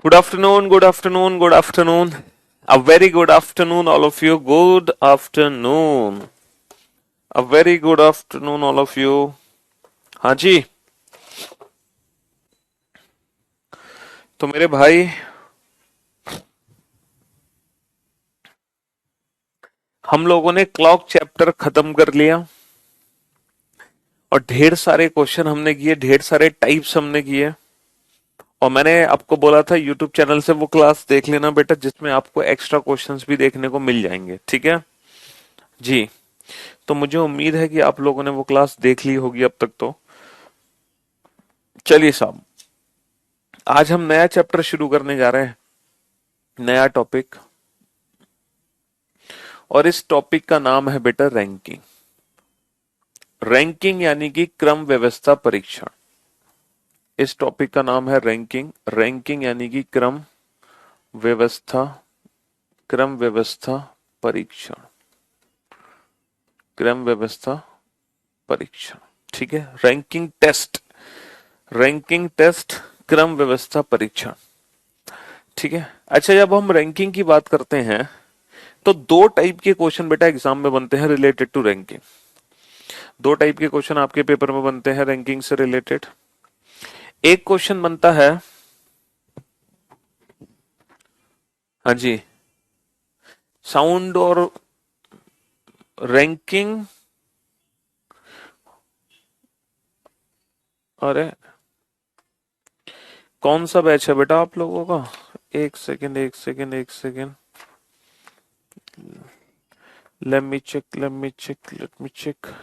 Good afternoon, good afternoon, good afternoon. A very good afternoon, all of you. Good afternoon. A very good afternoon, all of you. हाँ जी, तो मेरे भाई, हम लोगों ने clock chapter खत्म कर लिया और ढेर सारे क्वेश्चन हमने किए, ढेर सारे टाइप्स हमने किए। और मैंने आपको बोला था यूट्यूब चैनल से वो क्लास देख लेना बेटा, जिसमें आपको एक्स्ट्रा क्वेश्चंस भी देखने को मिल जाएंगे। ठीक है जी। तो मुझे उम्मीद है कि आप लोगों ने वो क्लास देख ली होगी अब तक। तो चलिए साहब, आज हम नया चैप्टर शुरू करने जा रहे हैं, नया टॉपिक। और इस टॉपिक का नाम है बेटा रैंकिंग। रैंकिंग यानी कि क्रम व्यवस्था परीक्षण। इस टॉपिक का नाम है रैंकिंग। रैंकिंग यानी कि व्यवस्था क्रम व्यवस्था परीक्षण। क्रम व्यवस्था परीक्षण। ठीक है, रैंकिंग टेस्ट। रैंकिंग टेस्ट, क्रम व्यवस्था परीक्षण। ठीक है। अच्छा, जब हम रैंकिंग की बात करते हैं तो दो टाइप के क्वेश्चन बेटा एग्जाम में बनते हैं रिलेटेड टू रैंकिंग। दो टाइप के क्वेश्चन आपके पेपर में बनते हैं रैंकिंग से रिलेटेड। एक क्वेश्चन बनता है, हाँ जी, साउंड और रैंकिंग। अरे, कौन सा बैच है बेटा आप लोगों का? एक सेकंड, एक सेकंड, एक second. Let me check, let me check, let me check.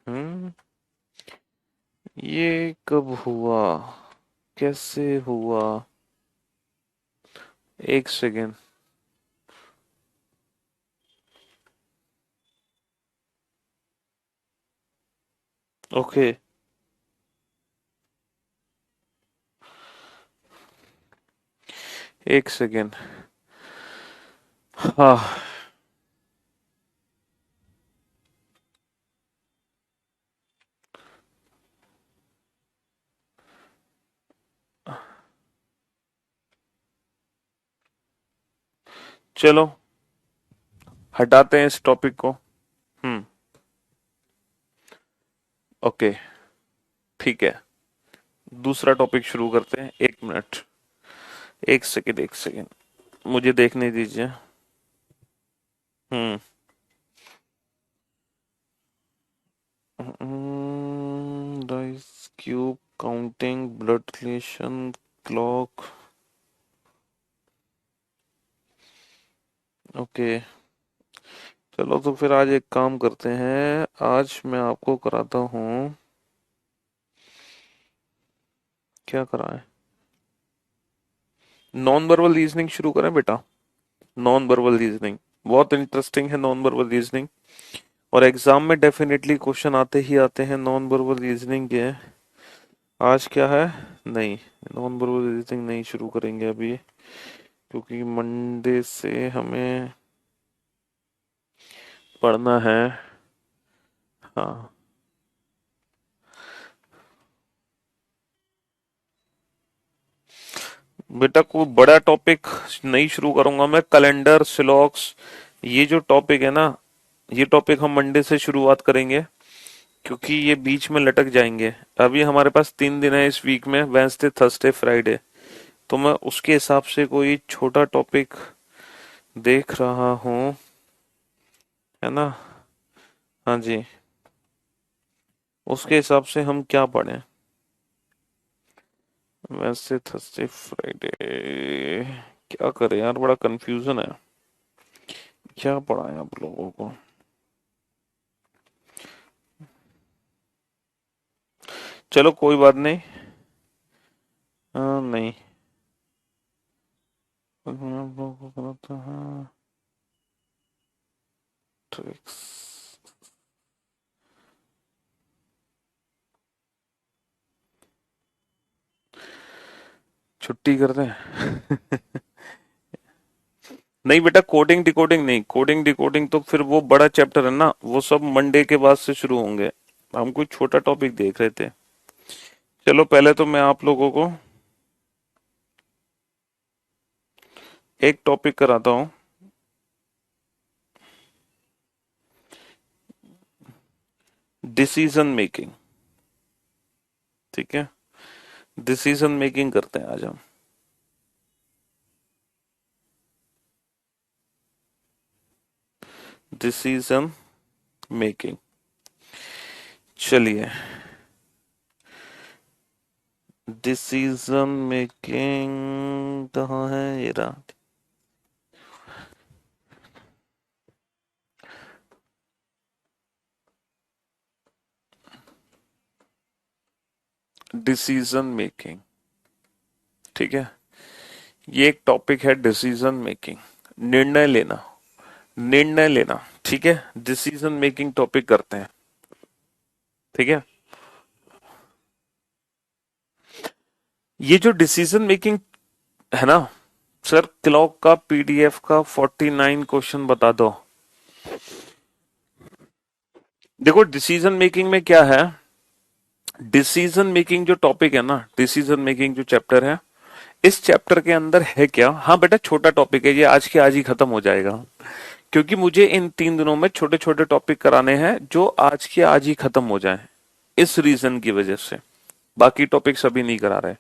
हम्म, ये कब हुआ, कैसे हुआ? एक सेकंड। ओके, एक सेकंड। हाँ, चलो हटाते हैं इस टॉपिक को। हम्म, ओके, ठीक है। दूसरा टॉपिक शुरू करते हैं। एक मिनट, एक सेकंड, एक सेकंड, मुझे देखने दीजिए। हम्म, dice cube counting blood relation clock. Okay, चलो तो फिर आज एक काम करते हैं, आज मैं आपको कराता हूँ। क्या कराएं? नॉन वर्बल रीजनिंग शुरू करें बेटा। नॉन वर्बल रीजनिंग बहुत इंटरेस्टिंग है, नॉन वर्बल रीजनिंग। और एग्जाम में डेफिनेटली क्वेश्चन आते ही आते हैं नॉन वर्बल रीजनिंग के। आज क्या है? नहीं, नॉन वर्बल रीजनिंग नहीं शुरू करेंगे अभी, क्योंकि मंडे से हमें पढ़ना है। हाँ बेटा, कोई बड़ा टॉपिक नहीं शुरू करूंगा मैं। कैलेंडर, सिलॉक्स, ये जो टॉपिक है ना, ये टॉपिक हम मंडे से शुरुआत करेंगे, क्योंकि ये बीच में लटक जाएंगे। अभी हमारे पास 3 दिन है इस वीक में, वेंसडे, थर्सडे, फ्राइडे। तो मैं उसके हिसाब से कोई छोटा टॉपिक देख रहा हूँ, है ना। हाँ जी, उसके हिसाब से हम क्या पढ़ें। वैसे थर्सडे फ्राइडे क्या करें यार, बड़ा कंफ्यूजन है। क्या पढ़ाएं आप लोगों को? चलो कोई बात नहीं। हाँ नहीं, मैं आप लोगों को कराता हूँ ट्रिक्स। छुट्टी कर दें? नहीं बेटा, कोडिंग डिकोडिंग नहीं, कोडिंग डिकोडिंग तो फिर वो बड़ा चैप्टर है ना, वो सब मंडे के बाद से शुरू होंगे। हम कोई छोटा टॉपिक देख रहे थे। चलो पहले तो मैं आप लोगों को एक टॉपिक कराता हूँ। Decision making. ठीक है, डिसीजन मेकिंग करते हैं आज हम। Decision making. चलिए, डिसीजन मेकिंग कहाँ है, ये रहा। Decision making. ठीक है, ये एक टॉपिक है, डिसीजन मेकिंग, निर्णय लेना। निर्णय लेना, ठीक है, डिसीजन मेकिंग टॉपिक करते हैं। ठीक है, ये जो डिसीजन मेकिंग है ना सर, क्लॉक का पीडीएफ का 49 क्वेश्चन बता दो। देखो डिसीजन मेकिंग में क्या है, डिसीजन मेकिंग जो टॉपिक है ना, डिसीजन मेकिंग जो चैप्टर है, इस चैप्टर के अंदर है क्या, हाँ बेटा छोटा टॉपिक है ये, आज के आज ही खत्म हो जाएगा। क्योंकि मुझे इन 3 दिनों में छोटे छोटे टॉपिक कराने हैं जो आज के आज ही खत्म हो जाएं, इस रीजन की वजह से। बाकी टॉपिक्स अभी नहीं करा रहे,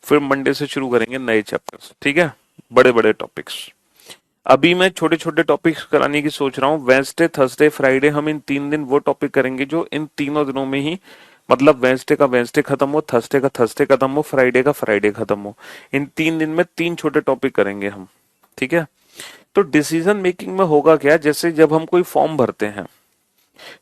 फिर मंडे से शुरू करेंगे नए चैप्टर्स। ठीक है, बड़े बड़े टॉपिक्स। अभी मैं छोटे छोटे टॉपिक्स कराने की सोच रहा हूँ। वेंसडे थर्सडे फ्राइडे हम इन 3 दिन वो टॉपिक करेंगे जो इन तीनों दिनों में ही, मतलब वेंसडे का वेंसडे खत्म हो, थर्सडे का थर्सडे खत्म हो, फ्राइडे का फ्राइडे खत्म हो। इन 3 दिन में 3 छोटे टॉपिक करेंगे हम। ठीक है, तो डिसीजन मेकिंग में होगा क्या, जैसे जब हम कोई फॉर्म भरते हैं,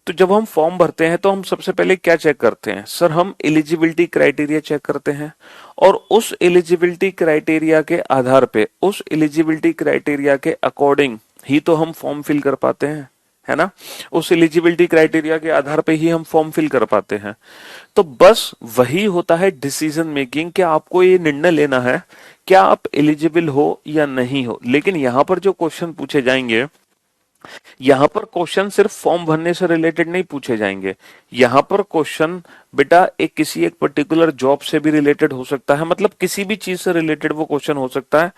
तो जब हम फॉर्म भरते हैं तो हम सबसे पहले क्या चेक करते हैं सर, हम एलिजिबिलिटी क्राइटेरिया चेक करते हैं। और उस एलिजिबिलिटी क्राइटेरिया के आधार पे, उस एलिजिबिलिटी क्राइटेरिया के अकॉर्डिंग ही तो हम फॉर्म फिल कर पाते हैं, है ना। उस एलिजिबिलिटी क्राइटेरिया के आधार पे ही हम फॉर्म फिल कर पाते हैं। तो बस वही होता है डिसीजन मेकिंग, कि आपको ये निर्णय लेना है क्या आप एलिजिबल हो या नहीं हो। लेकिन यहां पर जो क्वेश्चन पूछे जाएंगे, यहां पर क्वेश्चन सिर्फ फॉर्म भरने से रिलेटेड नहीं पूछे जाएंगे। यहां पर क्वेश्चन बेटा एक किसी एक पर्टिकुलर जॉब से भी रिलेटेड हो सकता है, मतलब किसी भी चीज से रिलेटेड वो क्वेश्चन हो सकता है।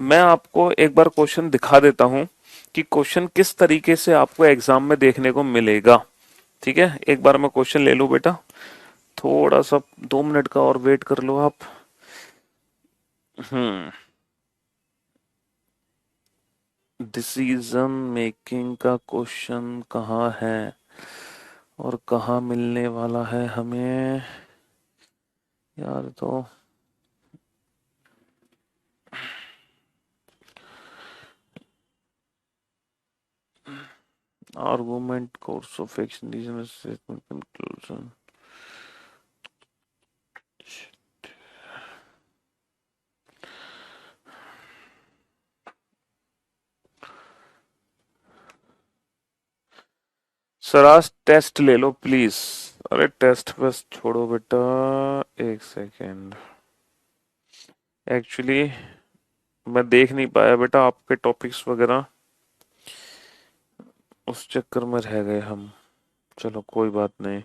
मैं आपको एक बार क्वेश्चन दिखा देता हूं कि क्वेश्चन किस तरीके से आपको एग्जाम में देखने को मिलेगा। ठीक है, एक बार मैं क्वेश्चन ले लूं बेटा, थोड़ा सा 2 मिनट का और वेट कर लो आप। हम्म, डिसीजन मेकिंग का क्वेश्चन कहाँ है और कहाँ मिलने वाला है हमें यार। तो argument, course of action, reason statement, conclusion. Sir आज टेस्ट ले लो प्लीज। अरे टेस्ट बस छोड़ो बेटा, एक सेकेंड। एक्चुअली मैं देख नहीं पाया बेटा आपके टॉपिक्स वगैरह, उस चक्कर में रह गए हम। चलो कोई बात नहीं।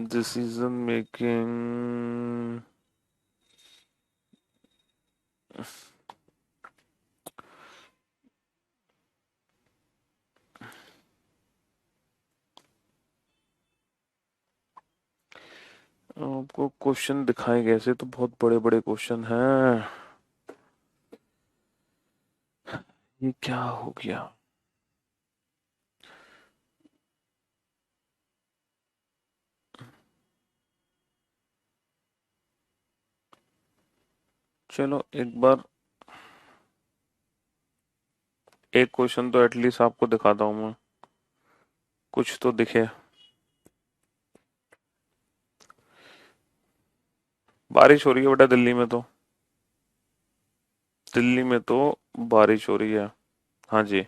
डिसीजन मेकिंग, आपको क्वेश्चन दिखाए गए से तो बहुत बड़े बड़े क्वेश्चन हैं। ये क्या हो गया। चलो एक बार एक क्वेश्चन तो एटलीस्ट आपको दिखाता हूं मैं, कुछ तो दिखे। बारिश हो रही है बेटा दिल्ली में तो, दिल्ली में तो बारिश हो रही है। हाँ जी।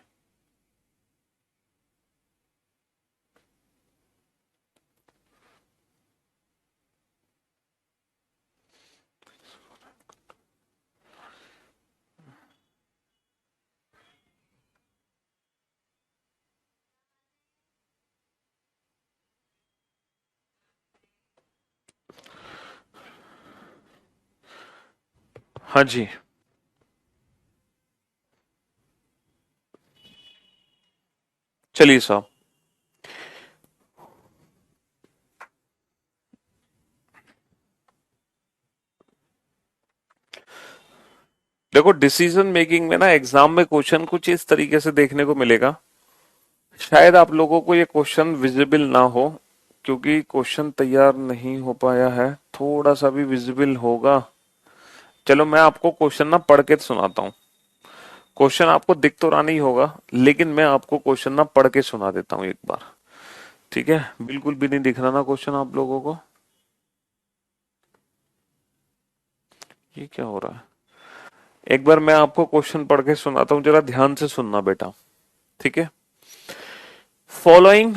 हाँ जी। चलिए साहब। देखो डिसीजन मेकिंग में ना एग्जाम में क्वेश्चन कुछ इस तरीके से देखने को मिलेगा। शायद आप लोगों को ये क्वेश्चन विजिबल ना हो, क्योंकि क्वेश्चन तैयार नहीं हो पाया है। थोड़ा सा भी विजिबल होगा। चलो मैं आपको क्वेश्चन ना पढ़ के सुनाता हूँ। क्वेश्चन आपको दिख तो रहा नहीं होगा, लेकिन मैं आपको क्वेश्चन ना पढ़ के सुना देता हूँ एक बार। ठीक है, बिल्कुल भी नहीं दिख रहा ना क्वेश्चन आप लोगों को? ये क्या हो रहा है? एक बार मैं आपको क्वेश्चन पढ़ के सुनाता हूँ, जरा ध्यान से सुनना बेटा। ठीक है। Following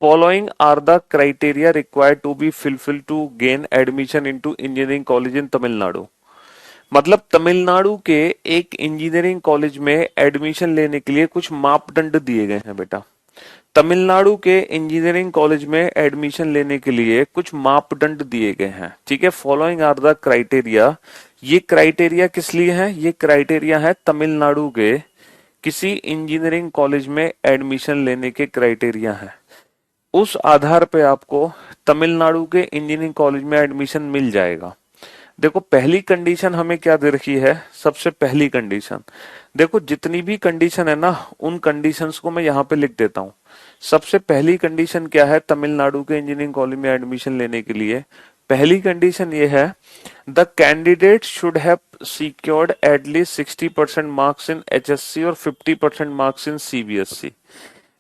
following are the criteria required to be fulfil to gain admission into engineering college in Tamil Nadu. मतलब तमिलनाडु के एक इंजीनियरिंग कॉलेज में एडमिशन लेने के लिए कुछ मापदंड दिए गए हैं बेटा। तमिलनाडु के इंजीनियरिंग कॉलेज में एडमिशन लेने के लिए कुछ मापदंड दिए गए हैं। ठीक है, फॉलोइंग आर द क्राइटेरिया। ये क्राइटेरिया किस लिए है? ये क्राइटेरिया है तमिलनाडु के किसी इंजीनियरिंग कॉलेज में एडमिशन लेने के क्राइटेरिया है। उस आधार पे आपको तमिलनाडु के इंजीनियरिंग कॉलेज में एडमिशन मिल जाएगा। देखो पहली कंडीशन हमें क्या दे रखी है? सबसे पहली कंडीशन देखो, जितनी भी कंडीशन है ना, उन कंडीशंस को मैं यहाँ पे लिख देता हूँ। सबसे पहली कंडीशन क्या है तमिलनाडु के इंजीनियरिंग कॉलेज में एडमिशन लेने के लिए? पहली कंडीशन ये है, the candidate should have secured at least 60% marks in HSC और 50% मार्क्स इन सीबीएसई।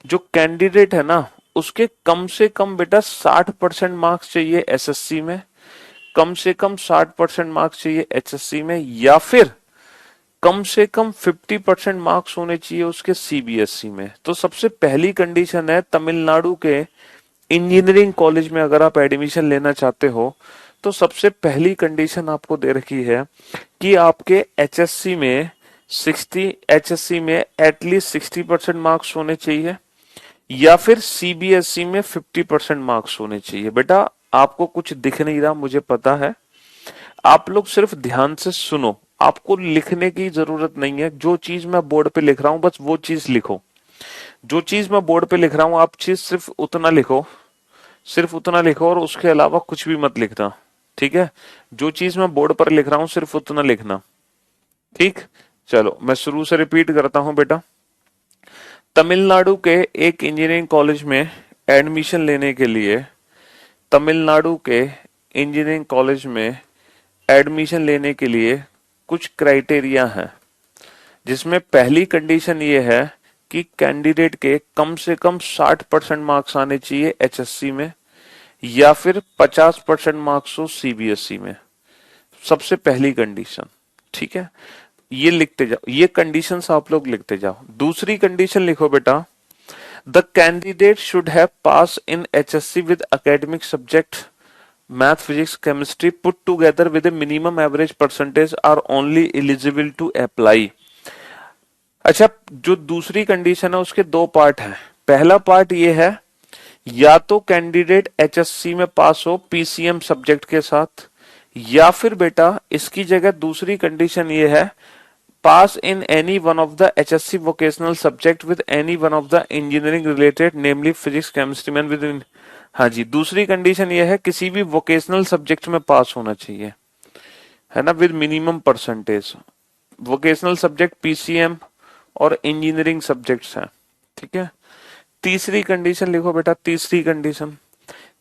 जो कैंडिडेट है ना, उसके कम से कम बेटा 60% मार्क्स चाहिए एसएससी में, कम से कम 60% मार्क्स चाहिए एचएससी में, या फिर कम से कम 50% मार्क्स होने चाहिए उसके सीबीएसई में। तो सबसे पहली कंडीशन है तमिलनाडु के इंजीनियरिंग कॉलेज में अगर आप एडमिशन लेना चाहते हो, तो सबसे पहली कंडीशन आपको दे रखी है कि आपके एचएससी में एटलीस्ट 60% मार्क्स होने चाहिए, या फिर सीबीएसई में 50% मार्क्स होने चाहिए। बेटा आपको कुछ दिख नहीं रहा, मुझे पता है। आप लोग सिर्फ ध्यान से सुनो, आपको लिखने की जरूरत नहीं है। जो चीज मैं बोर्ड पे लिख रहा हूं बस वो चीज लिखो। जो चीज मैं बोर्ड पे लिख रहा हूं आप चीज सिर्फ उतना लिखो, सिर्फ उतना लिखो, और उसके अलावा कुछ भी मत लिखना। ठीक है, जो चीज मैं बोर्ड पर लिख रहा हूं सिर्फ उतना लिखना। ठीक, चलो मैं शुरू से रिपीट करता हूं बेटा। तमिलनाडु के एक इंजीनियरिंग कॉलेज में एडमिशन लेने के लिए, तमिलनाडु के इंजीनियरिंग कॉलेज में एडमिशन लेने के लिए कुछ क्राइटेरिया हैं, जिसमें पहली कंडीशन ये है कि कैंडिडेट के कम से कम 60% मार्क्स आने चाहिए एचएससी में, या फिर 50% मार्क्स हो सीबीएसई में। सबसे पहली कंडीशन। ठीक है, ये लिखते जाओ, ये कंडीशंस आप लोग लिखते जाओ। दूसरी कंडीशन लिखो बेटा, the candidate should have pass in HSC with academic subject math physics chemistry put together with a minimum average percentage are only eligible to apply. अच्छा, जो दूसरी कंडीशन है उसके दो पार्ट हैं। पहला पार्ट ये है, या तो कैंडिडेट एचएससी में पास हो पीसीएम सब्जेक्ट के साथ, या फिर बेटा इसकी जगह दूसरी कंडीशन ये है, pass in any one of the HSC vocational subject with any one of the engineering related namely physics chemistry man with. हाँ जी, दूसरी कंडीशन ये है किसी भी वोकेशनल सब्जेक्ट में पास होना चाहिए, है ना, with minimum percentage. Vocational subject PCM और इंजीनियरिंग सब्जेक्ट्स हैं। ठीक है, तीसरी कंडीशन लिखो बेटा।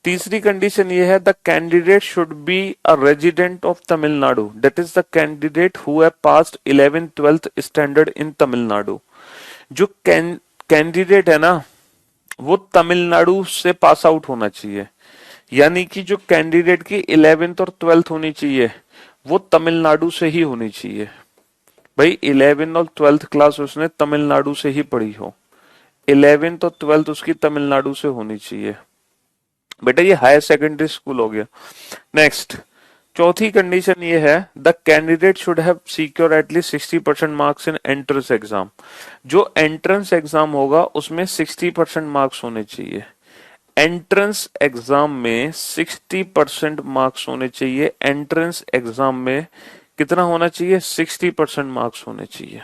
तीसरी कंडीशन ये है, the candidate should be a resident of Tamil Nadu, that is the candidate who have passed 11th 12th standard in Tamil Nadu. जो कैंडिडेट है ना, वो तमिलनाडु से पास आउट होना चाहिए। यानी कि जो कैंडिडेट की 11th और 12th होनी चाहिए वो तमिलनाडु से ही होनी चाहिए। भाई 11th और 12th क्लास उसने तमिलनाडु से ही पढ़ी हो, 11th और 12th उसकी तमिलनाडु से होनी चाहिए। बेटा ये हायर सेकेंडरी स्कूल हो गया। नेक्स्ट, चौथी कंडीशन ये है, the candidate should have secure at least 60% marks in entrance exam. जो एंट्रेंस एग्जाम होगा उसमें 60% मार्क्स होने चाहिए। एंट्रेंस एग्जाम में 60% मार्क्स होने चाहिए। एंट्रेंस एग्जाम में कितना होना चाहिए? 60% मार्क्स होने चाहिए।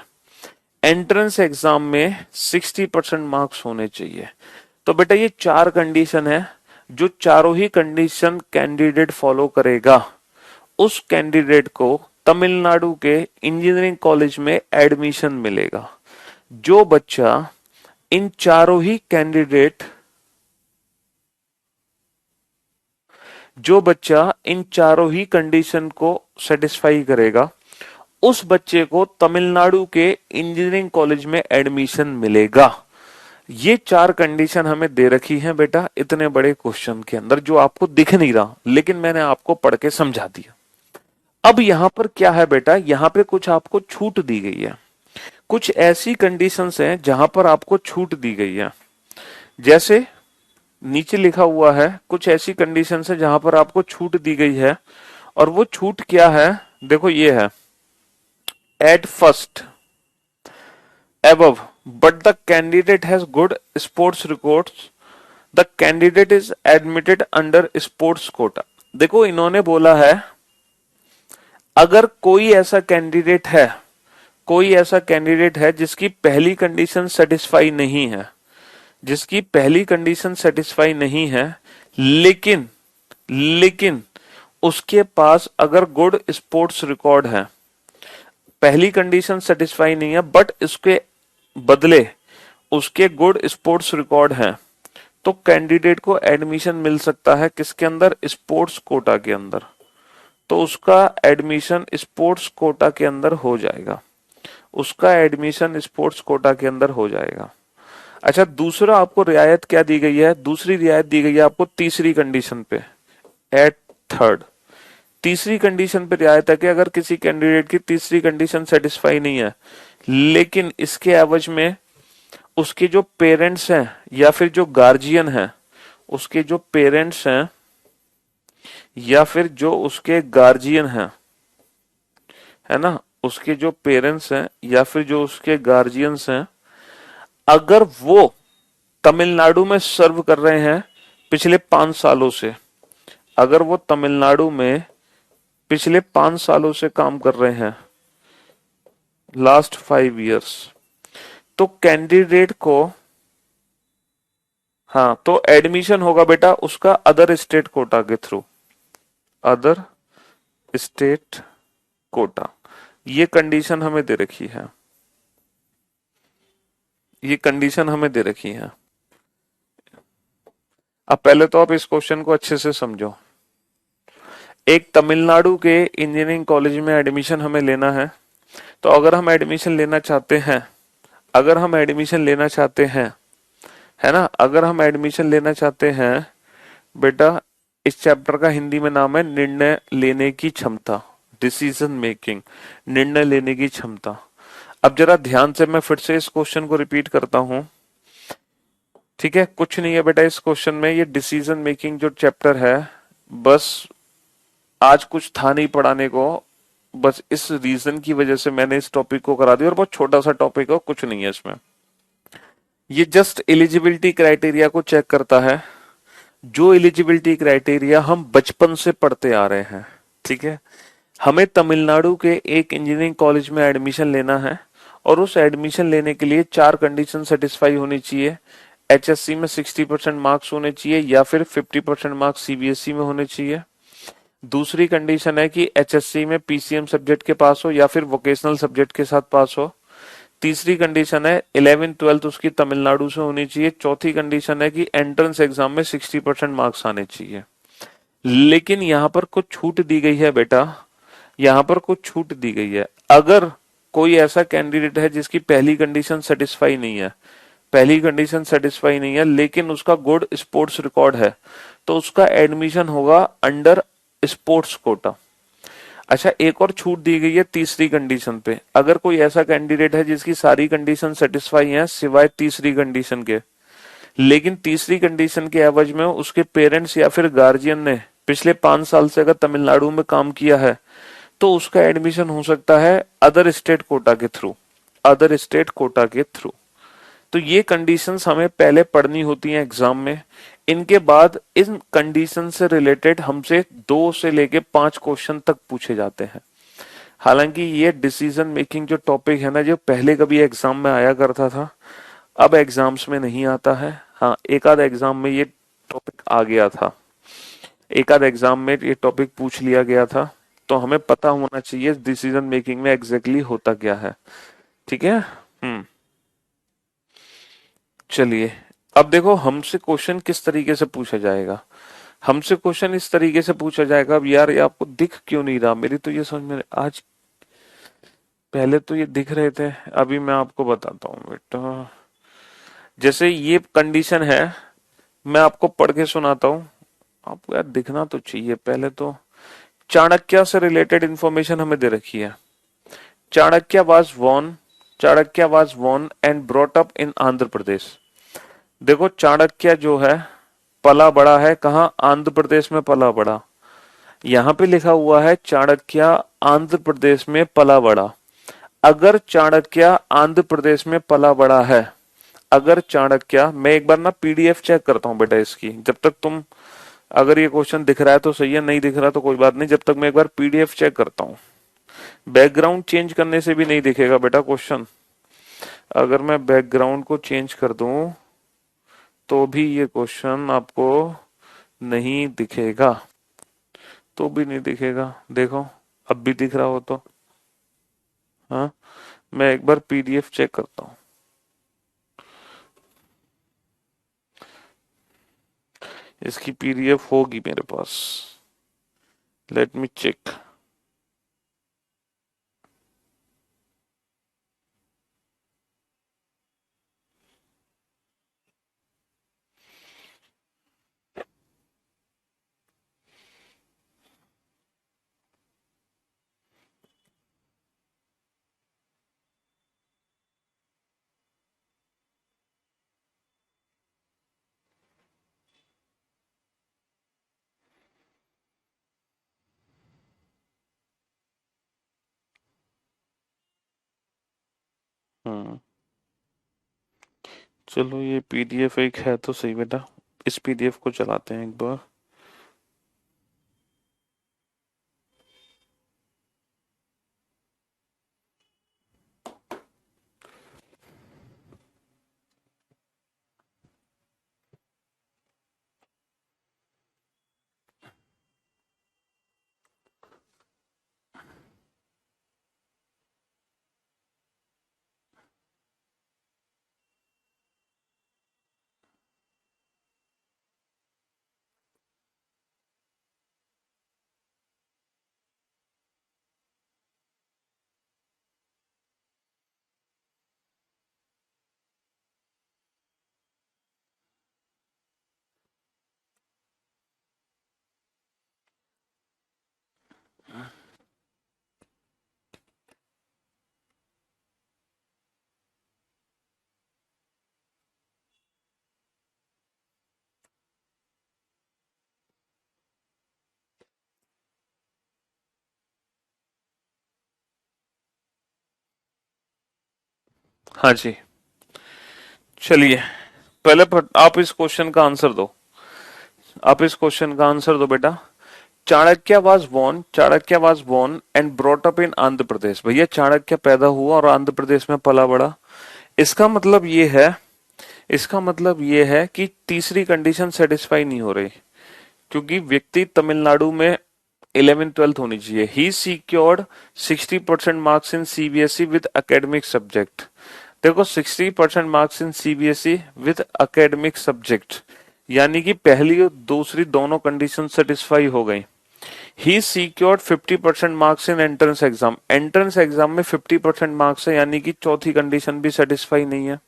एंट्रेंस एग्जाम में 60% मार्क्स होने चाहिए। तो बेटा ये 4 कंडीशन है, जो चारों ही कंडीशन कैंडिडेट फॉलो करेगा, उस कैंडिडेट को तमिलनाडु के इंजीनियरिंग कॉलेज में एडमिशन मिलेगा। जो बच्चा इन चारों ही कैंडिडेट जो बच्चा इन चारों ही कंडीशन को सेटिस्फाई करेगा, उस बच्चे को तमिलनाडु के इंजीनियरिंग कॉलेज में एडमिशन मिलेगा। ये 4 कंडीशन हमें दे रखी है बेटा इतने बड़े क्वेश्चन के अंदर, जो आपको दिख नहीं रहा, लेकिन मैंने आपको पढ़ के समझा दिया। अब यहां पर क्या है बेटा, यहां पे कुछ आपको छूट दी गई है। कुछ ऐसी कंडीशंस हैं जहां पर आपको छूट दी गई है। जैसे नीचे लिखा हुआ है, कुछ ऐसी कंडीशंस है जहां पर आपको छूट दी गई है। और वो छूट क्या है? देखो ये है, at first above but the candidate has good sports records, the candidate is admitted under sports quota। देखो इन्होंने बोला है, अगर कोई ऐसा कैंडिडेट है जिसकी पहली कंडीशन सेटिस्फाई नहीं है, जिसकी पहली कंडीशन सेटिस्फाई नहीं है, लेकिन लेकिन उसके पास अगर गुड स्पोर्ट्स रिकॉर्ड है, पहली कंडीशन सेटिस्फाई नहीं है बट इसके बदले उसके गुड स्पोर्ट्स रिकॉर्ड है, तो कैंडिडेट को एडमिशन मिल सकता है किसके अंदर? स्पोर्ट्स कोटा के अंदर। तो उसका एडमिशन स्पोर्ट्स कोटा के अंदर हो जाएगा, उसका एडमिशन स्पोर्ट्स कोटा के अंदर हो जाएगा। अच्छा, दूसरा आपको रियायत क्या दी गई है? दूसरी रियायत दी गई है आपको तीसरी कंडीशन पे, एट थर्ड। तीसरी कंडीशन पे रियायत है कि अगर किसी कैंडिडेट की तीसरी कंडीशन सेटिस्फाई नहीं है, लेकिन इसके एवज में उसके जो पेरेंट्स हैं या फिर जो गार्जियन हैं, उसके जो पेरेंट्स हैं या फिर जो उसके गार्जियन हैं, है ना, उसके जो पेरेंट्स हैं या फिर जो उसके गार्जियंस हैं, अगर वो तमिलनाडु में सर्व कर रहे हैं पिछले 5 सालों से, अगर वो तमिलनाडु में पिछले 5 सालों से काम कर रहे हैं, लास्ट 5 इयर्स, तो कैंडिडेट को, हाँ, तो एडमिशन होगा बेटा उसका अदर स्टेट कोटा के थ्रू, अदर स्टेट कोटा। ये कंडीशन हमें दे रखी है, ये कंडीशन हमें दे रखी है। अब पहले तो आप इस क्वेश्चन को अच्छे से समझो। एक तमिलनाडु के इंजीनियरिंग कॉलेज में एडमिशन हमें लेना है, तो अगर हम एडमिशन लेना चाहते हैं, अगर हम एडमिशन लेना चाहते हैं, है ना, अगर हम एडमिशन लेना चाहते हैं बेटा, इस चैप्टर का हिंदी में नाम है निर्णय लेने की क्षमता, डिसीजन मेकिंग, निर्णय लेने की क्षमता। अब जरा ध्यान से मैं फिर से इस क्वेश्चन को रिपीट करता हूं, ठीक है? कुछ नहीं है बेटा इस क्वेश्चन में, ये डिसीजन मेकिंग जो चैप्टर है, बस आज कुछ था नहीं पढ़ाने को, बस इस रीजन की वजह से मैंने इस टॉपिक को करा दिया, और बहुत छोटा सा टॉपिक है, कुछ नहीं है इसमें। ये जस्ट एलिजिबिलिटी क्राइटेरिया को चेक करता है, जो एलिजिबिलिटी क्राइटेरिया हम बचपन से पढ़ते आ रहे हैं, ठीक है? हमें तमिलनाडु के एक इंजीनियरिंग कॉलेज में एडमिशन लेना है, और उस एडमिशन लेने के लिए 4 कंडीशन सेटिस्फाई होनी चाहिए। एचएससी में 60% मार्क्स होने चाहिए, या फिर 50% मार्क्स सीबीएसई में होने चाहिए। दूसरी कंडीशन है कि एचएससी में पीसीएम सब्जेक्ट के पास हो या फिर वोकेशनल सब्जेक्ट के साथ पास हो। तीसरी कंडीशन है 11th-12th उसकी तमिलनाडु से होनी चाहिए। चौथी कंडीशन है कि एंट्रेंस एग्जाम में 60% मार्क्स आने चाहिए। लेकिन यहां पर कुछ छूट दी गई है बेटा, यहां पर कुछ छूट दी गई है। अगर कोई ऐसा कैंडिडेट है जिसकी पहली कंडीशन सेटिस्फाई नहीं है, पहली कंडीशन सेटिस्फाई नहीं है, लेकिन उसका गुड स्पोर्ट्स रिकॉर्ड है, तो उसका एडमिशन होगा अंडर स्पोर्ट्स कोटा। अच्छा, एक और छूट दी गई है तीसरी कंडीशन पे। अगर कोई ऐसा कैंडिडेट है जिसकी सारी कंडीशन सेटिस्फाई हैं सिवाय तीसरी कंडीशन के, लेकिन तीसरी कंडीशन के एवज में उसके पेरेंट्स या फिर गार्जियन ने पिछले 5 साल से अगर तमिलनाडु में काम किया है, तो उसका एडमिशन हो सकता है अदर स्टेट कोटा के थ्रू, अदर स्टेट कोटा के थ्रू। तो ये कंडीशंस हमें पहले पढ़नी होती हैं एग्जाम में। इनके बाद इन कंडीशन से रिलेटेड हमसे 2 से लेके 5 क्वेश्चन तक पूछे जाते हैं। हालांकि ये डिसीजन मेकिंग जो टॉपिक है ना, जो पहले कभी एग्जाम में आया करता था, अब एग्जाम्स में नहीं आता है। हाँ, एक आध एग्जाम में ये टॉपिक आ गया था, एक आध एग्जाम में ये टॉपिक पूछ लिया गया था, तो हमें पता होना चाहिए डिसीजन मेकिंग में एग्जैक्टली होता क्या है। ठीक है। चलिए, अब देखो हमसे क्वेश्चन किस तरीके से पूछा जाएगा। हमसे क्वेश्चन इस तरीके से पूछा जाएगा। अब यार, ये आपको दिख क्यों नहीं रहा, मेरी तो ये समझ में आज, पहले तो ये दिख रहे थे, अभी मैं आपको बताता हूँ बेटा। जैसे ये कंडीशन है, मैं आपको पढ़ के सुनाता हूँ, आपको यार दिखना तो चाहिए पहले तो। चाणक्य से रिलेटेड इंफॉर्मेशन हमें दे रखी है। Chanakya was von Chanakya was von and brought up in Andhra प्रदेश। देखो, चाणक्य जो है पला बड़ा है कहाँ, आंध्र प्रदेश में पला बड़ा। यहाँ पे लिखा हुआ है चाणक्य आंध्र प्रदेश में पला बड़ा। अगर चाणक्य आंध्र प्रदेश में पला बड़ा है, अगर चाणक्य, मैं एक बार ना पीडीएफ चेक करता हूँ बेटा इसकी, जब तक तुम, अगर ये क्वेश्चन दिख रहा है तो सही है, नहीं दिख रहा तो कोई बात नहीं, जब तक मैं एक बार पीडीएफ चेक करता हूँ। बैकग्राउंड चेंज करने से भी नहीं दिखेगा बेटा क्वेश्चन। अगर मैं बैकग्राउंड को चेंज कर दूं तो भी ये क्वेश्चन आपको नहीं दिखेगा, तो भी नहीं दिखेगा। देखो, अब भी दिख रहा हो तो। हाँ, मैं एक बार पीडीएफ चेक करता हूँ। इसकी पीडीएफ होगी मेरे पास, लेट मी चेक। हम्म, चलो ये पीडीएफ एक है तो सही बेटा, इस पीडीएफ को चलाते हैं एक बार। हाँ जी, चलिए, पहले आप इस क्वेश्चन का आंसर दो। आप इस क्वेश्चन का आंसर दो बेटा। Chanakya was born and brought up in Andhra Pradesh. भैया, चाणक्य पैदा हुआ और आंध्र प्रदेश में पला बड़ा। इसका मतलब ये है, इसका मतलब ये है कि तीसरी कंडीशन सेटिस्फाई नहीं हो रही, क्योंकि व्यक्ति तमिलनाडु में 11th-12th होनी चाहिए। He secured 60% marks in CBSE with academic subject. देखो, 60% marks in CBSE with academic subject, यानी कि पहली और दूसरी दोनों कंडीशन सेटिस्फाई हो गई। He secured 50% marks in entrance exam. Entrance exam में 50% मार्क्स है, यानी कि चौथी कंडीशन भी सेटिस्फाई नहीं है।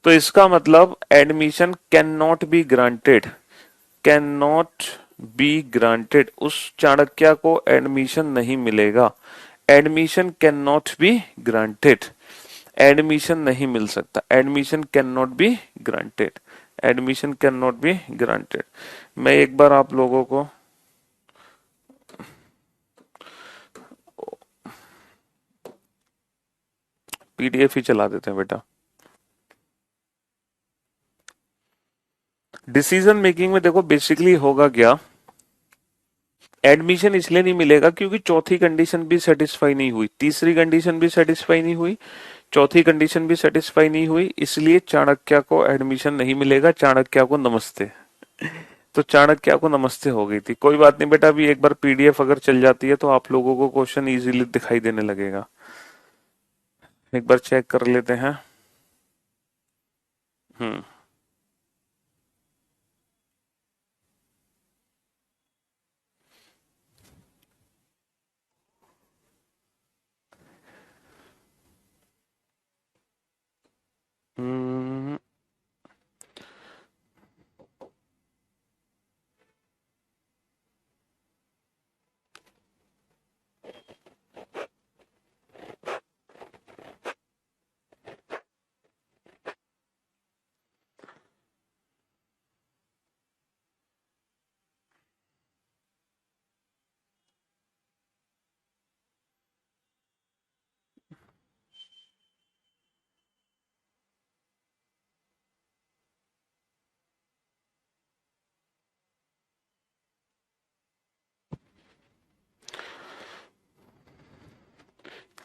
तो इसका मतलब admission can not be granted, can not be granted. उस चाणक्य को एडमिशन नहीं मिलेगा। Admission can not be granted, admission नहीं मिल सकता। Admission can not be granted, admission can not be granted. मैं एक बार आप लोगों को पीडीएफ ही चला देते हैं बेटा। डिसीजन मेकिंग में देखो बेसिकली होगा क्या, एडमिशन इसलिए नहीं मिलेगा क्योंकि चौथी कंडीशन भी सेटिस्फाई नहीं हुई, तीसरी कंडीशन भी सेटिस्फाई नहीं हुई, चौथी कंडीशन भी सेटिस्फाई नहीं हुई, इसलिए चाणक्य को एडमिशन नहीं मिलेगा। चाणक्य को नमस्ते। तो चाणक्य को नमस्ते हो गई थी। कोई बात नहीं बेटा, अभी एक बार पीडीएफ अगर चल जाती है तो आप लोगों को क्वेश्चन इजीली दिखाई देने लगेगा। एक बार चेक कर लेते हैं। हम्म। हम्म,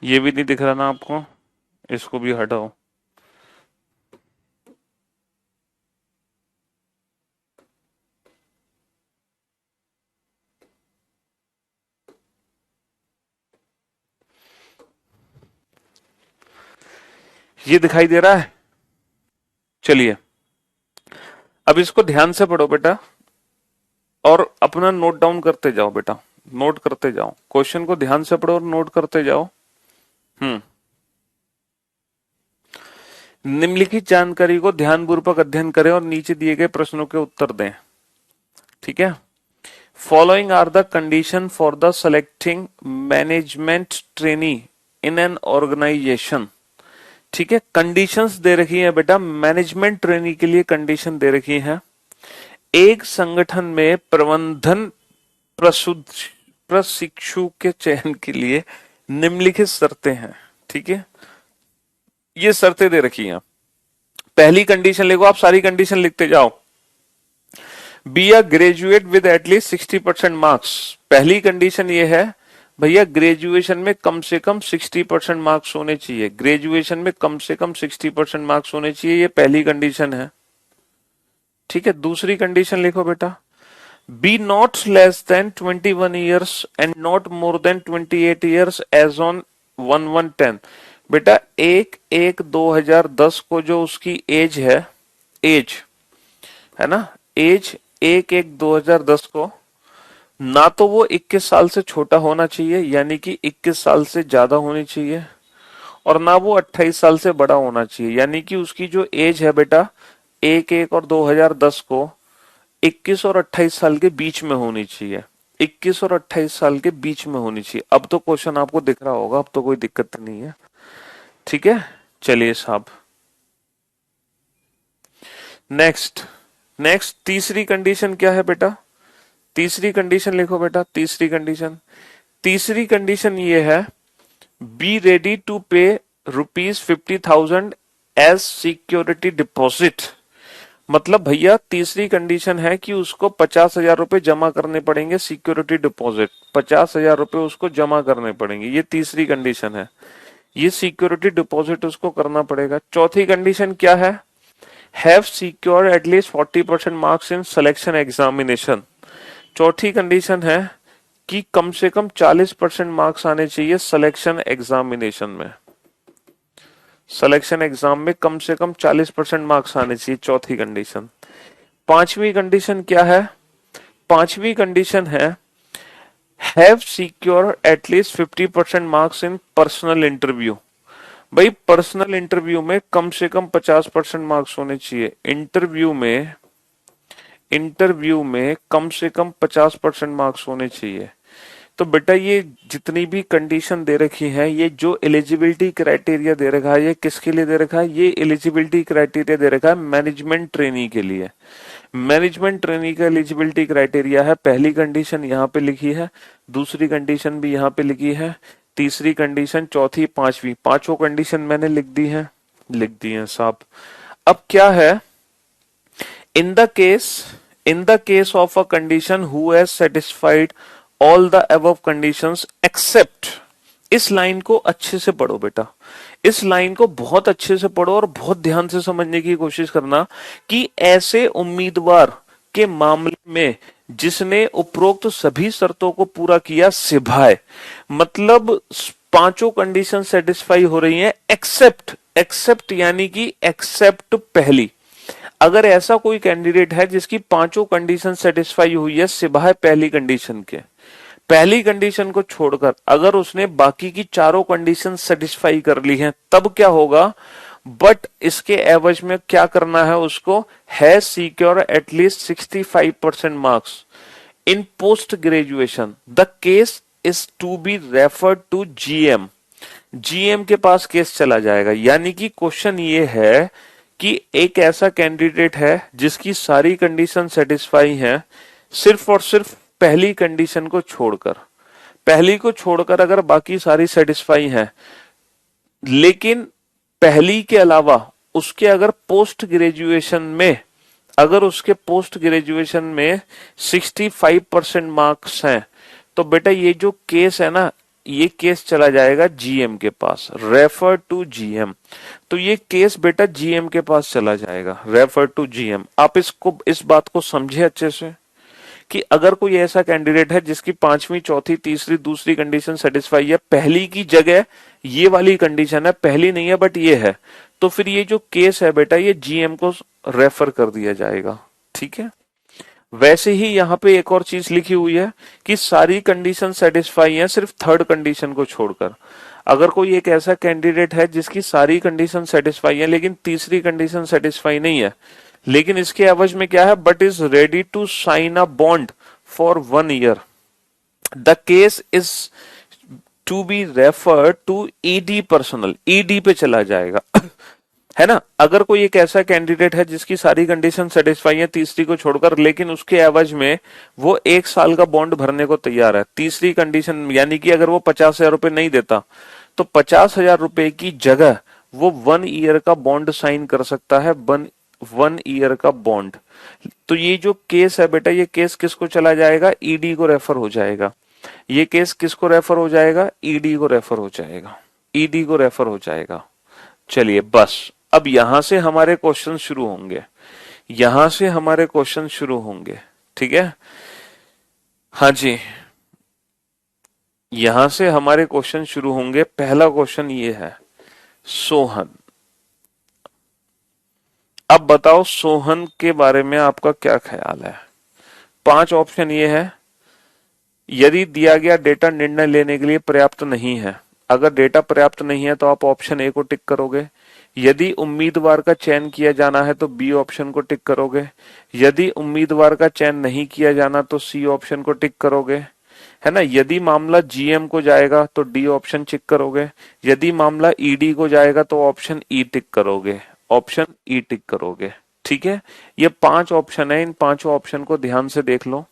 ये भी नहीं दिख रहा ना आपको? इसको भी हटाओ। ये दिखाई दे रहा है? चलिए, अब इसको ध्यान से पढ़ो बेटा और अपना नोट डाउन करते जाओ बेटा। नोट करते जाओ, क्वेश्चन को ध्यान से पढ़ो और नोट करते जाओ। हम्म। निम्नलिखित जानकारी को ध्यानपूर्वक अध्ययन करें और नीचे दिए गए प्रश्नों के उत्तर दें। ठीक है। Following are the condition for the selecting management trainee in an organisation. ठीक है, कंडीशंस दे रखी है बेटा, मैनेजमेंट ट्रेनी के लिए कंडीशन दे रखी है। एक संगठन में प्रबंधन प्रशिक्षु के चयन के लिए निम्नलिखित शर्तें हैं। ठीक है, ये शर्तें दे रखी हैं। पहली कंडीशन लिखो, आप सारी कंडीशन लिखते जाओ। Be a graduate with at least 60% marks. पहली कंडीशन ये है भैया, ग्रेजुएशन में कम से कम 60% मार्क्स होने चाहिए। ग्रेजुएशन में कम से कम 60% मार्क्स होने चाहिए, ये पहली कंडीशन है। ठीक है, दूसरी कंडीशन लिखो बेटा, be not less than 21 years and not more than 28 years age on 1/1/10। बेटा 1/1/2010 को जो उसकी एज है, एज है ना, एज 1/1/2010 को ना तो वो 21 साल से छोटा होना चाहिए, यानी कि 21 साल से ज्यादा होनी चाहिए, और ना वो 28 साल से बड़ा होना चाहिए, यानी कि उसकी जो एज है बेटा 1/1/2010 को 21 और 28 साल के बीच में होनी चाहिए। 21 और 28 साल के बीच में होनी चाहिए। अब तो क्वेश्चन आपको दिख रहा होगा, अब तो कोई दिक्कत नहीं है। ठीक है, चलिए साहब, नेक्स्ट। नेक्स्ट तीसरी कंडीशन क्या है बेटा? तीसरी कंडीशन लिखो बेटा। तीसरी कंडीशन ये है, बी रेडी टू पे ₹50,000 एज सिक्योरिटी डिपॉजिट। मतलब भैया तीसरी कंडीशन है कि उसको 50,000 रुपए जमा करने पड़ेंगे, सिक्योरिटी डिपॉजिट 50,000 रुपए उसको जमा करने पड़ेंगे, ये तीसरी कंडीशन है। ये सिक्योरिटी डिपॉजिट उसको करना पड़ेगा। चौथी कंडीशन क्या है? Have secure at least 40% marks in selection examination. चौथी कंडीशन है कि कम से कम 40% मार्क्स आने चाहिए सिलेक्शन एग्जामिनेशन में। सिलेक्शन एग्जाम में कम से कम 40% मार्क्स आने चाहिए, चौथी कंडीशन। पांचवी कंडीशन क्या है? पांचवी कंडीशन है, have secure at least 50% marks in personal interview. भाई पर्सनल इंटरव्यू में कम से कम 50% मार्क्स होने चाहिए। इंटरव्यू में कम से कम 50% मार्क्स होने चाहिए। तो बेटा ये जितनी भी कंडीशन दे रखी है, ये जो एलिजिबिलिटी क्राइटेरिया दे रखा है, ये किसके लिए दे रखा है? ये एलिजिबिलिटी क्राइटेरिया दे रखा है मैनेजमेंट ट्रेनी के लिए। मैनेजमेंट ट्रेनी का एलिजिबिलिटी क्राइटेरिया है। पहली कंडीशन यहाँ पे लिखी है, दूसरी कंडीशन भी यहाँ पे लिखी है, तीसरी कंडीशन, चौथी, पांचवी, पांचों कंडीशन मैंने लिख दी है साहब। अब क्या है, in the case of a condition who has satisfied all the above conditions except, इस लाइन को अच्छे से पढ़ो बेटा, इस लाइन को बहुत अच्छे से पढ़ो और बहुत ध्यान से समझने की कोशिश करना कि ऐसे उम्मीदवार के मामले में जिसने उपरोक्त सभी शर्तों को पूरा किया सिवाय, मतलब पांचों कंडीशन सेटिस्फाई हो रही हैं एक्सेप्ट, एक्सेप्ट यानी कि एक्सेप्ट पहली, अगर ऐसा कोई कैंडिडेट है जिसकी पांचों कंडीशन सेटिस्फाई हुई है सिवाय पहली कंडीशन के, पहली कंडीशन को छोड़कर अगर उसने बाकी की चारों कंडीशन सेटिस्फाई कर ली हैं, तब क्या होगा, बट इसके एवज में क्या करना है उसको, है secure at least 65% marks in post graduation, the case is to be referred to GM, GM के पास केस चला जाएगा। यानी कि क्वेश्चन ये है कि एक ऐसा कैंडिडेट है जिसकी सारी कंडीशन सेटिस्फाई हैं, सिर्फ और सिर्फ पहली कंडीशन को छोड़कर, पहली को छोड़कर अगर बाकी सारी सेटिस्फाई हैं, लेकिन पहली के अलावा उसके अगर पोस्ट ग्रेजुएशन में, अगर उसके पोस्ट ग्रेजुएशन में 65% मार्क्स हैं, तो बेटा ये जो केस है ना, ये केस चला जाएगा जीएम के पास, रेफर टू जीएम। तो ये केस बेटा जीएम के पास चला जाएगा, रेफर टू जीएम। आप इसको, इस बात को समझे अच्छे से कि अगर कोई ऐसा कैंडिडेट है जिसकी पांचवी, चौथी, तीसरी, दूसरी कंडीशन सेटिस्फाई है, पहली की जगह ये वाली कंडीशन है, पहली नहीं है बट ये है, तो फिर ये जो केस है बेटा ये जीएम को रेफर कर दिया जाएगा। ठीक है, वैसे ही यहाँ पे एक और चीज लिखी हुई है कि सारी कंडीशन सेटिस्फाई है सिर्फ थर्ड कंडीशन को छोड़कर। अगर कोई एक ऐसा कैंडिडेट है जिसकी सारी कंडीशन सेटिस्फाई है लेकिन तीसरी कंडीशन सेटिस्फाई नहीं है, लेकिन इसके एवज में क्या है, but is ready to sign a bond for 1 year, the case is to be refer to ED personal, ED पे चला जाएगा। है ना, अगर कोई एक ऐसा कैंडिडेट है जिसकी सारी कंडीशन सेटिस्फाई है तीसरी को छोड़कर, लेकिन उसके एवज में वो 1 साल का बॉन्ड भरने को तैयार है, तीसरी कंडीशन यानी कि अगर वो 50,000 रुपए नहीं देता तो 50,000 रुपए की जगह वो 1 ईयर का बॉन्ड साइन कर सकता है, 1 ईयर का बॉन्ड। तो ये जो केस है बेटा, ये केस किसको चला जाएगा, ईडी को रेफर हो जाएगा। ये केस किसको रेफर हो जाएगा, ईडी को रेफर हो जाएगा, ईडी को रेफर हो जाएगा। चलिए बस, अब यहां से हमारे क्वेश्चन शुरू होंगे, यहां से हमारे क्वेश्चन शुरू होंगे। ठीक है, हाँ जी, यहां से हमारे क्वेश्चन शुरू होंगे। पहला क्वेश्चन ये है, सोहन, अब बताओ सोहन के बारे में आपका क्या ख्याल है। 5 ऑप्शन ये है, यदि दिया गया डेटा निर्णय लेने के लिए पर्याप्त नहीं है, अगर डेटा पर्याप्त नहीं है तो आप ऑप्शन ए को टिक करोगे, यदि उम्मीदवार का चयन किया जाना है तो बी ऑप्शन को टिक करोगे, यदि उम्मीदवार का चयन नहीं किया जाना तो सी ऑप्शन को टिक करोगे, है ना, यदि मामला जीएम को जाएगा तो डी ऑप्शन टिक करोगे, यदि मामला ईडी को जाएगा तो ऑप्शन ई टिक करोगे, ऑप्शन ई टिक करोगे। ठीक है, ये 5 ऑप्शन है, इन 5 ऑप्शन को ध्यान से देख लो,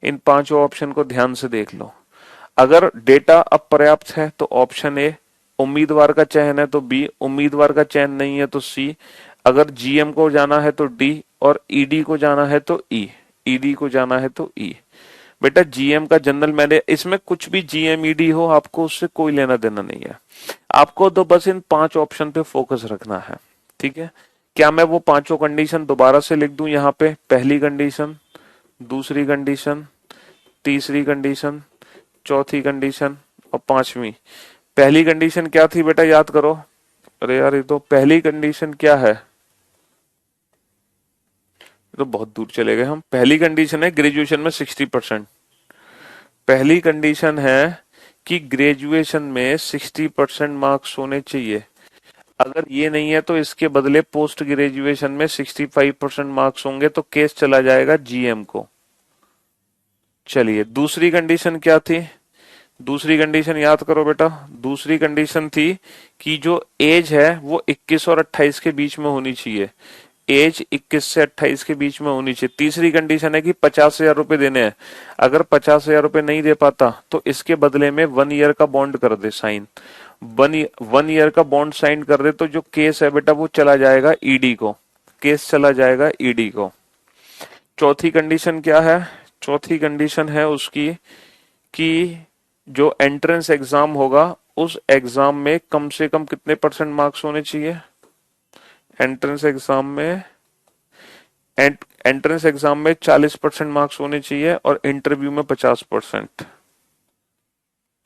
इन 5 ऑप्शन को ध्यान से देख लो। अगर डेटा अपर्याप्त है तो ऑप्शन ए, उम्मीदवार का चयन है तो बी, उम्मीदवार का चयन नहीं है तो सी, अगर जीएम को जाना है तो डी, और ईडी को जाना है तो ई, ईडी को जाना है तो ई। बेटा जीएम का जनरल मैनेजर, इसमें कुछ भी जीएम ईडी हो आपको उससे कोई लेना देना नहीं है, आपको तो बस इन 5 ऑप्शन पे फोकस रखना है। ठीक है, क्या मैं वो पांचों कंडीशन दोबारा से लिख दूं यहाँ पे, पहली कंडीशन, दूसरी कंडीशन, तीसरी कंडीशन, चौथी कंडीशन और पांचवी। पहली कंडीशन क्या थी बेटा, याद करो, अरे यार ये तो पहली कंडीशन क्या है, तो बहुत दूर चले गए हम। पहली कंडीशन है ग्रेजुएशन में 60%, पहली कंडीशन है कि ग्रेजुएशन में 60% मार्क्स होने चाहिए, अगर ये नहीं है तो इसके बदले पोस्ट ग्रेजुएशन में 65% मार्क्स होंगे, तो केस चला जाएगा जीएम को। चलिए दूसरी कंडीशन क्या थी, दूसरी कंडीशन याद करो बेटा, दूसरी कंडीशन थी कि जो एज है वो 21 और 28 के बीच में होनी चाहिए, एज 21 से 28 के बीच में होनी चाहिए। तीसरी कंडीशन है कि 50,000 रुपए देने हैं, अगर 50,000 रुपए नहीं दे पाता तो इसके बदले में 1 ईयर का बॉन्ड कर दे साइन, 1 ईयर का बॉन्ड साइन कर दे, तो जो केस है बेटा वो चला जाएगा ईडी को, केस चला जाएगा ईडी को। चौथी कंडीशन क्या है, चौथी कंडीशन है उसकी कि जो एंट्रेंस एग्जाम होगा उस एग्जाम में कम से कम कितने परसेंट मार्क्स होने चाहिए? एंट्रेंस एग्जाम में एंट्रेंस एग्जाम में 40% मार्क्स होने चाहिए और इंटरव्यू में 50%।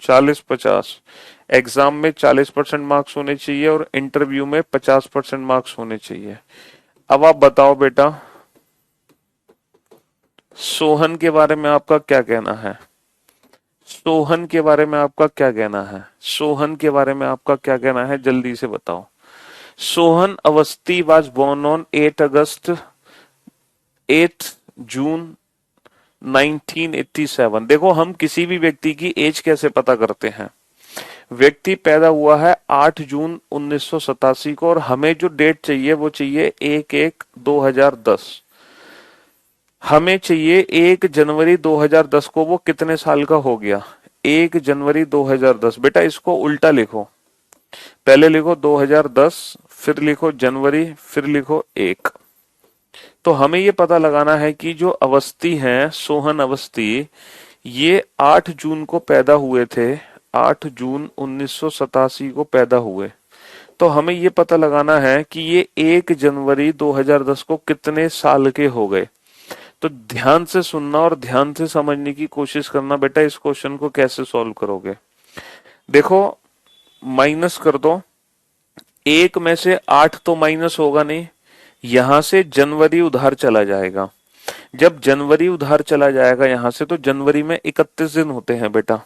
40-50 एग्जाम में 40% मार्क्स होने चाहिए और इंटरव्यू में 50% मार्क्स होने चाहिए। अब आप बताओ बेटा, सोहन के बारे में आपका क्या कहना है? सोहन के बारे में आपका क्या कहना है? सोहन के बारे में आपका क्या कहना है, जल्दी से बताओ। Sohan Awasthi was born on 8 June 1987। देखो, हम किसी भी व्यक्ति की एज कैसे पता करते हैं? व्यक्ति पैदा हुआ है 8 जून 1987 को और हमें जो डेट चाहिए वो चाहिए 1/1/2010। हमें चाहिए 1 जनवरी 2010 को वो कितने साल का हो गया? 1 जनवरी 2010। बेटा इसको उल्टा लिखो, पहले लिखो 2010, फिर लिखो जनवरी, फिर लिखो 1। तो हमें ये पता लगाना है कि जो अवस्थी हैं, सोहन अवस्थी, ये 8 जून को पैदा हुए थे। 8 जून 1987 को पैदा हुए। तो हमें ये पता लगाना है कि ये 1 जनवरी 2010 को कितने साल के हो गए। तो ध्यान से सुनना और ध्यान से समझने की कोशिश करना बेटा, इस क्वेश्चन को कैसे सॉल्व करोगे। देखो, माइनस कर दो, एक में से 8 तो माइनस होगा नहीं, यहां से जनवरी उधार चला जाएगा। जब जनवरी उधार चला जाएगा यहां से, तो जनवरी में 31 दिन होते हैं बेटा।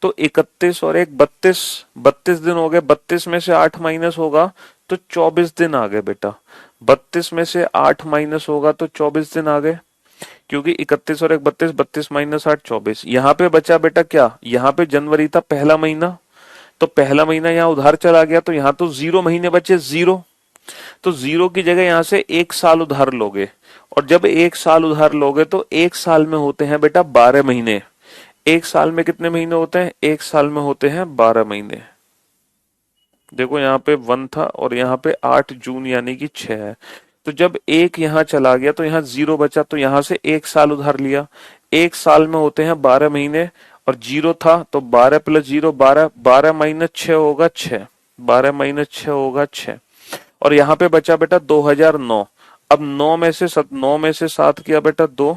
तो 31 और 1 32, 32 दिन हो गए। 32 में से 8 माइनस होगा तो 24 दिन आ गए बेटा। 32 में से 8 माइनस होगा तो 24 दिन आ गए, क्योंकि 31 और 1 32, 32 माइनस 8 24। यहाँ पे बचा बेटा क्या? यहाँ पे जनवरी था पहला महीना, तो पहला महीना यहाँ उधार चला गया, तो यहाँ तो 0 महीने बचे, 0। तो 0 की जगह यहाँ से 1 साल उधार लोगे, और जब 1 साल उधार लोगे तो 1 साल में होते हैं बेटा 12 महीने। 1 साल में कितने महीने होते हैं? 1 साल में होते हैं 12 महीने। देखो, यहाँ पे 1 था और यहाँ पे 8 जून यानी कि 6 है। तो जब 1 यहाँ चला गया तो यहाँ 0 बचा, तो यहाँ से 1 साल उधार लिया। 1 साल में होते हैं 12 महीने, और 0 था तो 12 प्लस 0 12, 12 माइनस 6 होगा 6, 12 माइनस 6 होगा 6। और यहाँ पे बचा बेटा 2009। अब 9 में से 7 किया बेटा 2,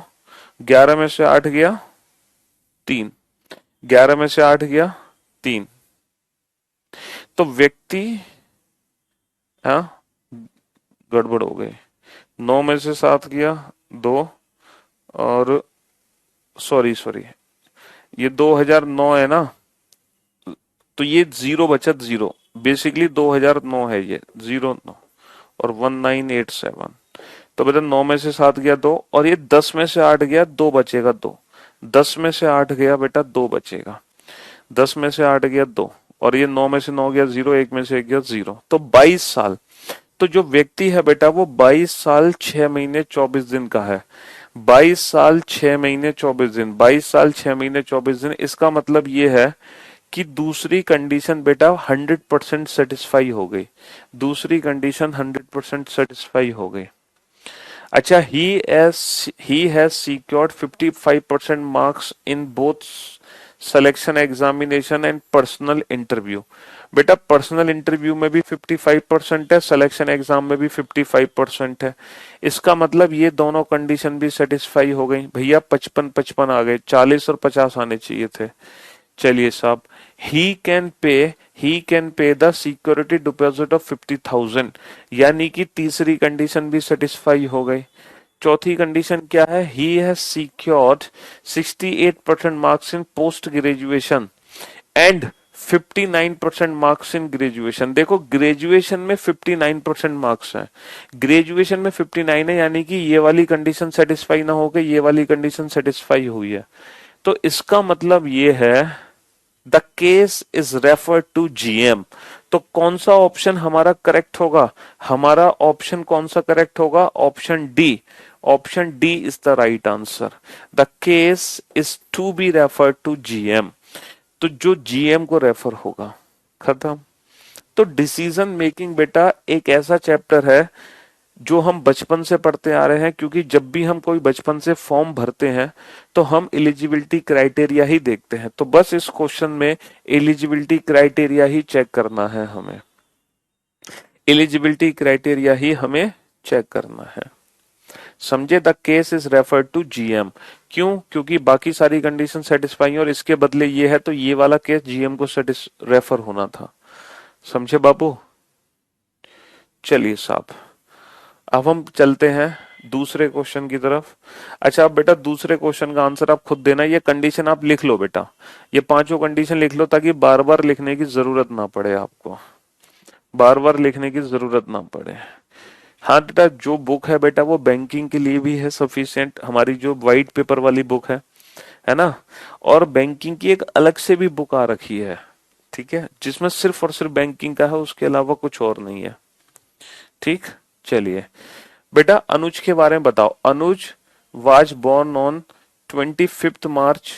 11 में से 8 गया 3, 11 में से 8 गया 3। तो व्यक्ति, हाँ गड़बड़ हो गई, 9 में से 7 गया 2, और सॉरी ये 2009 है ना, तो ये 0 बचत 0, बेसिकली 2009 है ये, 09 और 1987। तो बेटा 9 में से 7 गया 2, और ये 10 में से 8 गया 2 बचेगा 2। 10 में से 8 गया बेटा 2 बचेगा, 10 में से 8 गया 2, और ये 9 में से 9 गया 0, 1 में से 1 गया 0, तो 22 साल। तो जो व्यक्ति है बेटा वो 22 साल 6 महीने 24 दिन का है। 22 साल 6 महीने 24 दिन, 22 साल 6 महीने 24 दिन। इसका मतलब ये है कि दूसरी कंडीशन बेटा 100% सेटिस्फाई हो गई। दूसरी कंडीशन 100% सेटिस्फाई हो गई। अच्छा, he has secured 55% marks in both selection examination and personal interview। बेटा पर्सनल इंटरव्यू में भी 55% है, सिलेक्शन एग्जाम में भी 55% है। इसका मतलब ये दोनों कंडीशन भी सेटिस्फाई हो गई। भैया 55-55 आ गए, 40 और 50 आने चाहिए थे। चलिए साहब, ही कैन पे द सिक्योरिटी डिपॉजिट ऑफ 50,000, यानी कि तीसरी कंडीशन भी सेटिस्फाई हो गई। चौथी कंडीशन क्या है? He has secured 68% marks in post graduation and 59% marks in graduation. देखो, ग्रेजुएशन में 59% मार्क्स हैं, ग्रेजुएशन में 59 है, यानी कि ये वाली कंडीशन सेटिस्फाई ना होकर ये वाली कंडीशन सेटिस्फाई हुई है। तो इसका मतलब ये है the case is referred to GM. तो कौन सा ऑप्शन हमारा करेक्ट होगा? हमारा ऑप्शन कौन सा करेक्ट होगा? Option D. Option D is the right answer. The case is to be referred to GM. तो जो जीएम को रेफर होगा, खत्म। तो डिसीजन मेकिंग बेटा एक ऐसा चैप्टर है जो हम बचपन से पढ़ते आ रहे हैं, क्योंकि जब भी हम कोई बचपन से फॉर्म भरते हैं तो हम एलिजिबिलिटी क्राइटेरिया ही देखते हैं। तो बस इस क्वेश्चन में एलिजिबिलिटी क्राइटेरिया ही चेक करना है हमें, एलिजिबिलिटी क्राइटेरिया ही हमें चेक करना है। समझे? The case is referred to GM. क्यों? क्योंकि बाकी सारी कंडीशन सेटिस्फाई है और इसके बदले ये है, तो ये वाला केस जीएम को रेफर होना था। समझे बाबू? चलिए साहब, अब हम चलते हैं दूसरे क्वेश्चन की तरफ। अच्छा, अब बेटा दूसरे क्वेश्चन का आंसर आप खुद देना। ये कंडीशन आप लिख लो बेटा, ये पांचों कंडीशन लिख लो, ताकि बार बार लिखने की जरूरत ना पड़े आपको, बार बार लिखने की जरूरत ना पड़े। हाँ बेटा, जो बुक है बेटा वो बैंकिंग के लिए भी है सफिशिएंट, हमारी जो व्हाइट पेपर वाली बुक है ना। और बैंकिंग की एक अलग से भी बुक आ रखी है, ठीक है, जिसमें सिर्फ और सिर्फ बैंकिंग का है, उसके अलावा कुछ और नहीं है। ठीक, चलिए बेटा अनुज के बारे में बताओ। अनुज वाज बोर्न ऑन 25 मार्च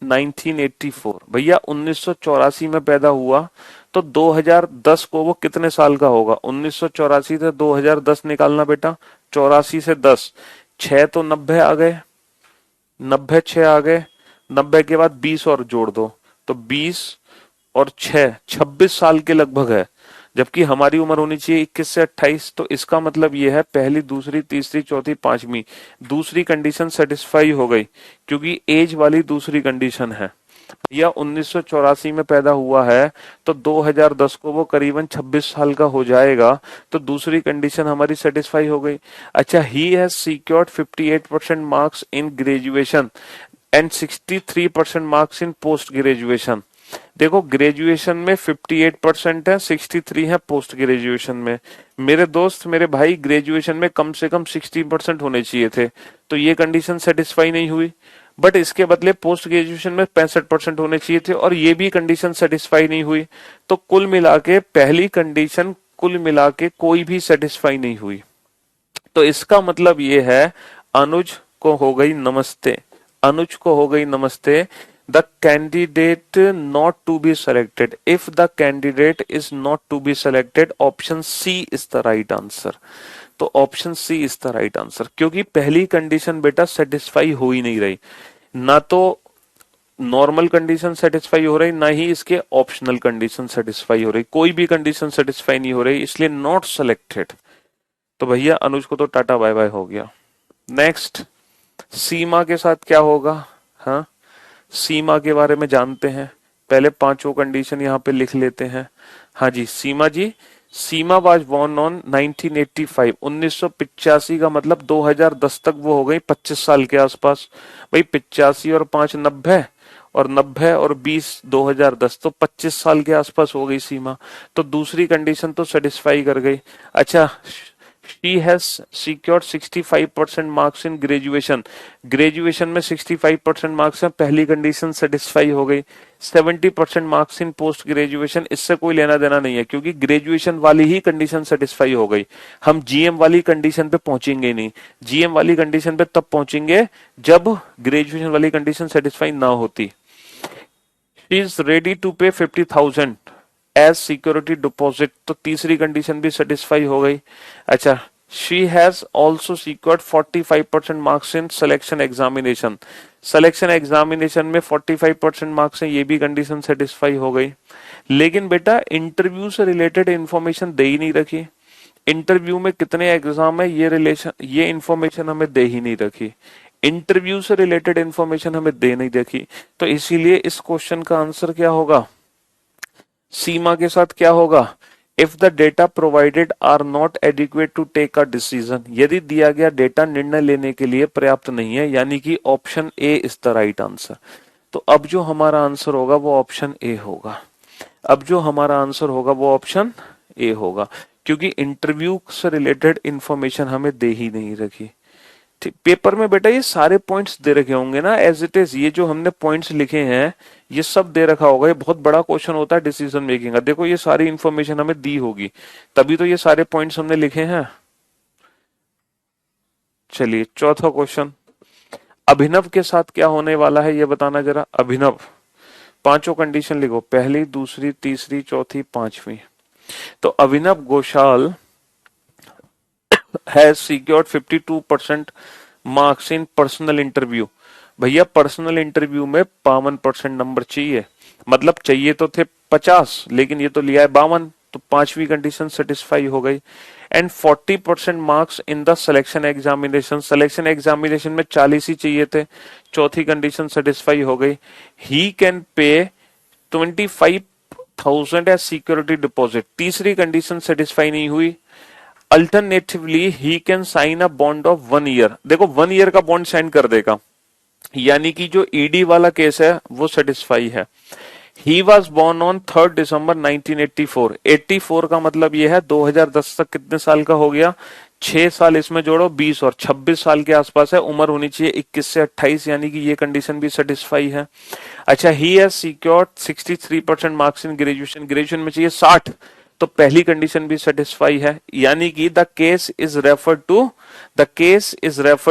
1984। भैया 1984 में पैदा हुआ, तो 2010 को वो कितने साल का होगा? 1984 से 2010 निकालना बेटा, 84 से 10, 6 तो 90 आ गए, 90 6 आ गए, 90 के बाद 20 और जोड़ दो, तो 20 और 6 26 साल के लगभग है। जबकि हमारी उम्र होनी चाहिए 21 से 28। तो इसका मतलब ये है पहली, दूसरी, तीसरी, चौथी, पांचवी, दूसरी कंडीशन सेटिस्फाई हो गई, क्योंकि एज वाली दूसरी कंडीशन है। या 1984 में पैदा हुआ है, तो 2010 को वो करीबन 26 साल का हो जाएगा, तो दूसरी कंडीशन हमारी सेटिस्फाई हो गई। अच्छा, he has secured 58% marks in graduation and 63% marks in post graduation. देखो, ग्रेजुएशन में 58% है, 63 है पोस्ट ग्रेजुएशन में। मेरे दोस्त, मेरे भाई, ग्रेजुएशन में कम से कम 60% होने चाहिए थे, तो ये कंडीशन सेटिस्फाई नहीं हुई। बट इसके बदले पोस्ट ग्रेजुएशन में 65% होने चाहिए थे, और ये भी कंडीशन सेटिस्फाई नहीं हुई। तो कुल मिला के पहली कंडीशन कुल मिला के कोई भी सेटिस्फाई नहीं हुई। तो इसका मतलब ये है अनुज को हो गई नमस्ते, अनुज को हो गई नमस्ते। The candidate not to be selected, if the candidate is not to be selected, option C is the right answer. तो option C is the right answer, क्योंकि पहली कंडीशन बेटा सेटिस्फाई हो ही नहीं रही, ना तो नॉर्मल कंडीशन सेटिस्फाई हो रही, ना ही इसके ऑप्शनल कंडीशन सेटिस्फाई हो रही, कोई भी कंडीशन सेटिस्फाई नहीं हो रही, इसलिए नॉट सेलेक्टेड। तो भैया अनुज को तो टाटा बाय बाय हो गया। नेक्स्ट, सीमा के साथ क्या होगा? हाँ, सीमा के बारे में जानते हैं, पहले पांचों कंडीशन यहाँ पे लिख लेते हैं। हाँ जी, सीमा जी, सीमा वाज बोर्न ऑन 1985, 1985 का मतलब 2010 तक वो हो गई 25 साल के आसपास। भाई 85 और 5 90, और 90 और 20 2010, तो 25 साल के आसपास हो गई सीमा। तो दूसरी कंडीशन तो सेटिस्फाई कर गई। अच्छा, she has secured 65% marks in graduation, graduation में 65% मार्क्स हैं, पहली कंडीशन सेटिस्फाई हो गई। 70% मार्क्स इन पोस्ट ग्रेजुएशन, इससे कोई लेना देना नहीं है, क्योंकि ग्रेजुएशन वाली ही कंडीशन सेटिस्फाई हो गई। हम जीएम वाली कंडीशन पे पहुंचेंगे नहीं, जीएम वाली कंडीशन पे तब पहुंचेंगे जब ग्रेजुएशन वाली कंडीशन सेटिस्फाई ना होती। शी इज रेडी टू पे 50,000 एज सिक्योरिटी डिपॉजिट, तो तीसरी कंडीशन भी सेटिस्फाई हो गई। अच्छा, she has also secured 45% marks in selection examination, selection examination में 45% मार्क्स हैं, ये भी कंडीशन सेटिस्फाई हो गई। लेकिन बेटा इंटरव्यू से रिलेटेड इंफॉर्मेशन दे ही नहीं रखी, इंटरव्यू में कितने एग्जाम है ये इंफॉर्मेशन हमें दे ही नहीं रखी, इंटरव्यू से रिलेटेड इंफॉर्मेशन हमें दे नहीं रखी। तो इसीलिए इस क्वेश्चन का आंसर क्या होगा? सीमा के साथ क्या होगा? If the data provided are not adequate to take a decision, यदि दिया गया डेटा निर्णय लेने के लिए पर्याप्त नहीं है, यानी कि option A is the right answer. तो अब जो हमारा आंसर होगा वो ऑप्शन ए होगा, अब जो हमारा आंसर होगा वो ऑप्शन ए होगा, क्योंकि इंटरव्यू से रिलेटेड इंफॉर्मेशन हमें दे ही नहीं रखी। ठीक, पेपर में बेटा ये सारे पॉइंट्स दे रखे होंगे ना एज इट इज, ये जो हमने पॉइंट्स लिखे हैं ये सब दे रखा होगा। ये बहुत बड़ा क्वेश्चन होता है डिसीजन मेकिंग का, देखो ये सारी इंफॉर्मेशन हमें दी होगी, तभी तो ये सारे पॉइंट्स हमने लिखे हैं। चलिए चौथा क्वेश्चन, अभिनव के साथ क्या होने वाला है ये बताना जरा। अभिनव, पांचों कंडीशन लिखो, पहली, दूसरी, तीसरी, चौथी, पांचवी। तो Abhinav Ghoshal has secured 52% marks in personal interview. भैया पर्सनल इंटरव्यू में 52% नंबर चाहिए, मतलब चाहिए तो थे 50, लेकिन ये तो लिया है 52, तो पांचवी कंडीशन सेटिस्फाई हो गई। And 40% marks in the selection examination, selection examination में 40 ही चाहिए थे, चौथी कंडीशन सेटिस्फाई हो गई। ही can pay 25,000 as security deposit, तीसरी कंडीशन सेटिस्फाई नहीं हुई। Alternatively he can sign a bond of 1 year, देखो 1 ईयर का बॉन्ड साइन कर देगा, यानी कि जो ईडी वाला केस है वो सेटिस्फाई है। ही वॉज बोर्न ऑन 3 दिसंबर 1984, 84 का मतलब ये है 2010 तक कितने साल का हो गया, 6 साल इसमें जोड़ो 20 और 26 साल के आसपास है, उम्र होनी चाहिए 21 से 28, यानी कि ये कंडीशन भी सेटिस्फाई है। अच्छा, he has secured 63% marks in graduation, graduation में चाहिए 60, तो पहली कंडीशन भी सेटिस्फाई है, यानी कि the case is refer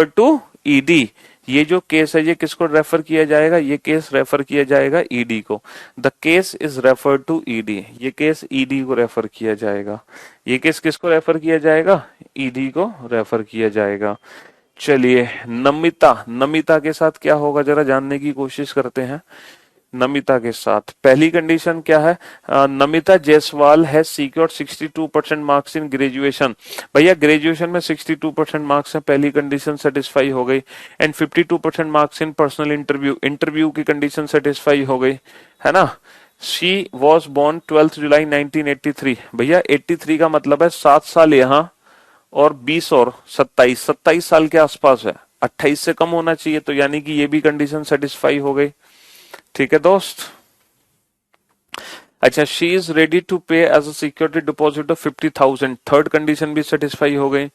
to ED. ये जो केस है ये किसको रेफर किया जाएगा, ये केस रेफर किया जाएगा ईडी को। The case is refer to ED, ये केस ईडी को रेफर किया जाएगा। ये केस किसको रेफर किया जाएगा, ईडी को रेफर किया जाएगा। चलिए नमिता, नमिता के साथ क्या होगा जरा जानने की कोशिश करते हैं। नमिता के साथ पहली कंडीशन क्या है, नमिता जायसवाल है सिक्योर्ड 62% मार्क्स इन ग्रेजुएशन। भैया ग्रेजुएशन में 62% मार्क्स हैं, पहली कंडीशन सेटिस्फाई हो गई। And 52% marks in personal interview, interview की कंडीशन सेटिस्फाई हो गई, है ना। शी वॉज बोर्न 12 जुलाई 1983, भैया 83 का मतलब है 7 साल यहाँ और 20 और 27, 27 साल के आसपास है, 28 से कम होना चाहिए, तो यानी कि ये भी कंडीशन सेटिस्फाई हो गई। ठीक है दोस्त। अच्छा, she is ready to pay as a security deposit of 50,000, third condition भी सेटिस्फाई हो गई।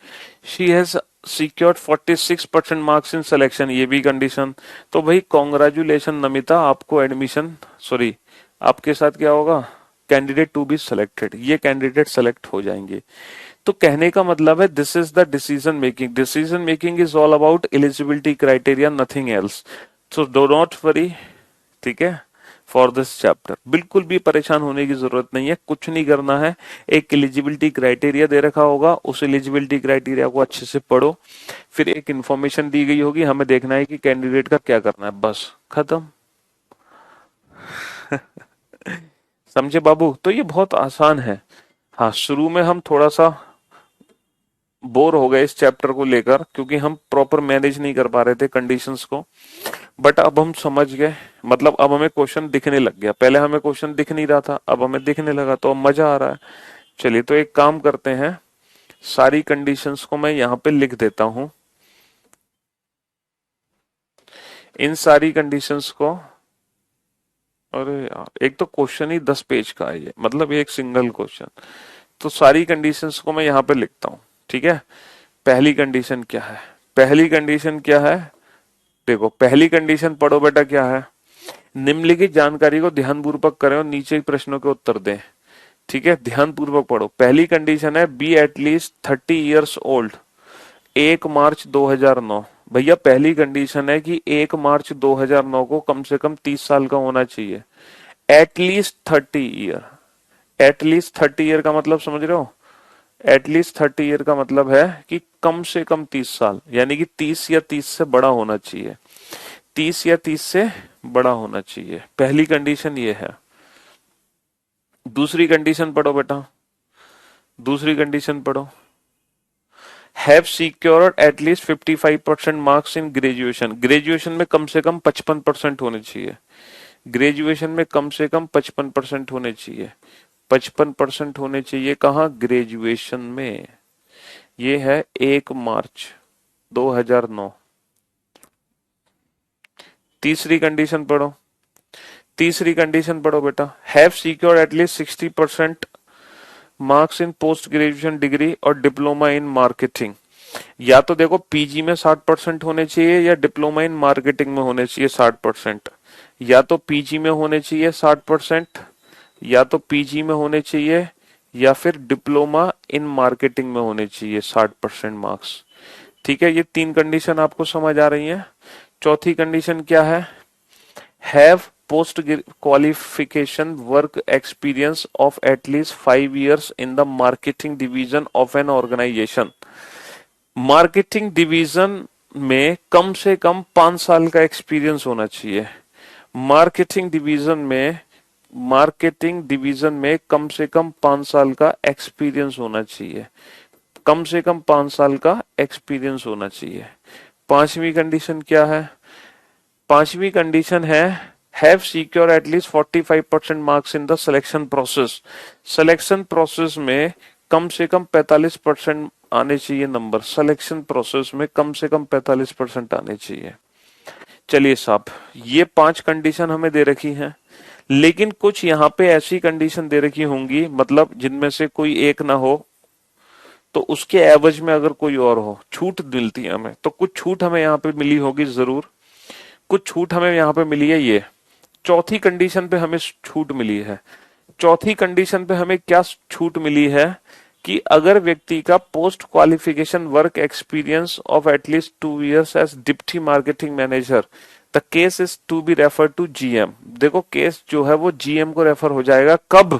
She has secured 46% marks in selection, ये भी कंडीशन। तो भाई कॉन्ग्रेचुलेशन नमिता, आपको एडमिशन, सॉरी आपके साथ क्या होगा, कैंडिडेट टू बी सिलेक्टेड, ये कैंडिडेट सेलेक्ट हो जाएंगे। तो कहने का मतलब है this is the decision making, decision making is all about eligibility criteria, nothing else. So do not worry, ठीक है, फॉर दिस चैप्टर बिल्कुल भी परेशान होने की जरूरत नहीं है, कुछ नहीं करना है। एक एलिजिबिलिटी क्राइटेरिया दे रखा होगा, उस एलिजिबिलिटी क्राइटेरिया को अच्छे से पढ़ो, फिर एक इंफॉर्मेशन दी गई होगी, हमें देखना है कि कैंडिडेट का क्या करना है, बस खत्म। समझे बाबू, तो ये बहुत आसान है। हाँ, शुरू में हम थोड़ा सा बोर हो गए इस चैप्टर को लेकर, क्योंकि हम प्रॉपर मैनेज नहीं कर पा रहे थे कंडीशंस को, बट अब हम समझ गए, मतलब अब हमें क्वेश्चन दिखने लग गया, पहले हमें क्वेश्चन दिख नहीं रहा था, अब हमें दिखने लगा, तो अब मजा आ रहा है। चलिए तो एक काम करते हैं, सारी कंडीशंस को मैं यहाँ पे लिख देता हूं, इन सारी कंडीशंस को। अरे यार, एक तो क्वेश्चन ही 10 पेज का है ये, मतलब एक सिंगल क्वेश्चन, तो सारी कंडीशंस को मैं यहाँ पे लिखता हूँ, ठीक है। पहली कंडीशन क्या है, पहली कंडीशन क्या है, देखो पहली कंडीशन पढ़ो बेटा, क्या है, निम्नलिखित जानकारी को ध्यानपूर्वक करें और नीचे के प्रश्नों के उत्तर दें। ठीक है, ध्यानपूर्वक पढ़ो। पहली कंडीशन है बी एटलीस्ट 30 ईयर्स ओल्ड, 1 मार्च 2009। भैया पहली कंडीशन है कि 1 मार्च 2009 को कम से कम 30 साल का होना चाहिए, एटलीस्ट 30 ईयर। एटलीस्ट 30 ईयर का मतलब समझ रहे हो, एटलीस्ट 30 ईयर का मतलब है कि कम से कम 30 साल, यानी कि 30 या 30 से बड़ा होना चाहिए, 30 या 30 से बड़ा होना चाहिए, पहली कंडीशन ये है। दूसरी कंडीशन पढ़ो बेटा, दूसरी कंडीशन पढ़ो, have secured at least 55% marks in graduation, graduation में कम से कम 55% होने चाहिए, ग्रेजुएशन में कम से कम 55% होने चाहिए, 55% होने चाहिए कहाँ, ग्रेजुएशन में। ये है 1 मार्च 2009। तीसरी कंडीशन पढ़ो, तीसरी कंडीशन पढ़ो बेटा, have secured at least 60% marks in post graduation degree और डिप्लोमा इन मार्केटिंग। या तो देखो पीजी में 60% होने चाहिए या डिप्लोमा इन मार्केटिंग में होने चाहिए 60%, या तो पीजी में होने चाहिए 60%, या तो पीजी में होने चाहिए, या फिर डिप्लोमा इन मार्केटिंग में होने चाहिए 60% मार्क्स। ठीक है, ये तीन कंडीशन आपको समझ आ रही है। चौथी कंडीशन क्या है, have post qualification work experience of at least 5 years in the marketing division of an organisation. Marketing division में कम से कम 5 साल का एक्सपीरियंस होना चाहिए। मार्केटिंग डिवीजन में मार्केटिंग डिवीजन में कम से कम 5 साल का एक्सपीरियंस होना चाहिए। कम से कम 5 साल का एक्सपीरियंस होना चाहिए। पांचवी कंडीशन क्या है? पांचवी कंडीशन है have secure at least 45% marks in the selection process. Selection process में कम से कम 45% आने चाहिए नंबर। सिलेक्शन प्रोसेस में कम से कम 45% आने चाहिए। चलिए साहब, ये 5 कंडीशन हमें दे रखी हैं, लेकिन कुछ यहाँ पे ऐसी कंडीशन दे रखी होंगी, मतलब जिनमें से कोई एक ना हो, तो उसके एवज में अगर कोई और हो, छूट मिलती है हमें। तो कुछ छूट हमें यहाँ पे मिली होगी जरूर। कुछ छूट हमें यहाँ पे मिली है। ये चौथी कंडीशन पे हमें छूट मिली है। चौथी कंडीशन पे हमें क्या छूट मिली है कि अगर व्यक्ति का post qualification work experience of at least 2 years as deputy marketing manager, the case is to be refer to GM. देखो, केस जो है वो जीएम को रेफर हो जाएगा। कब?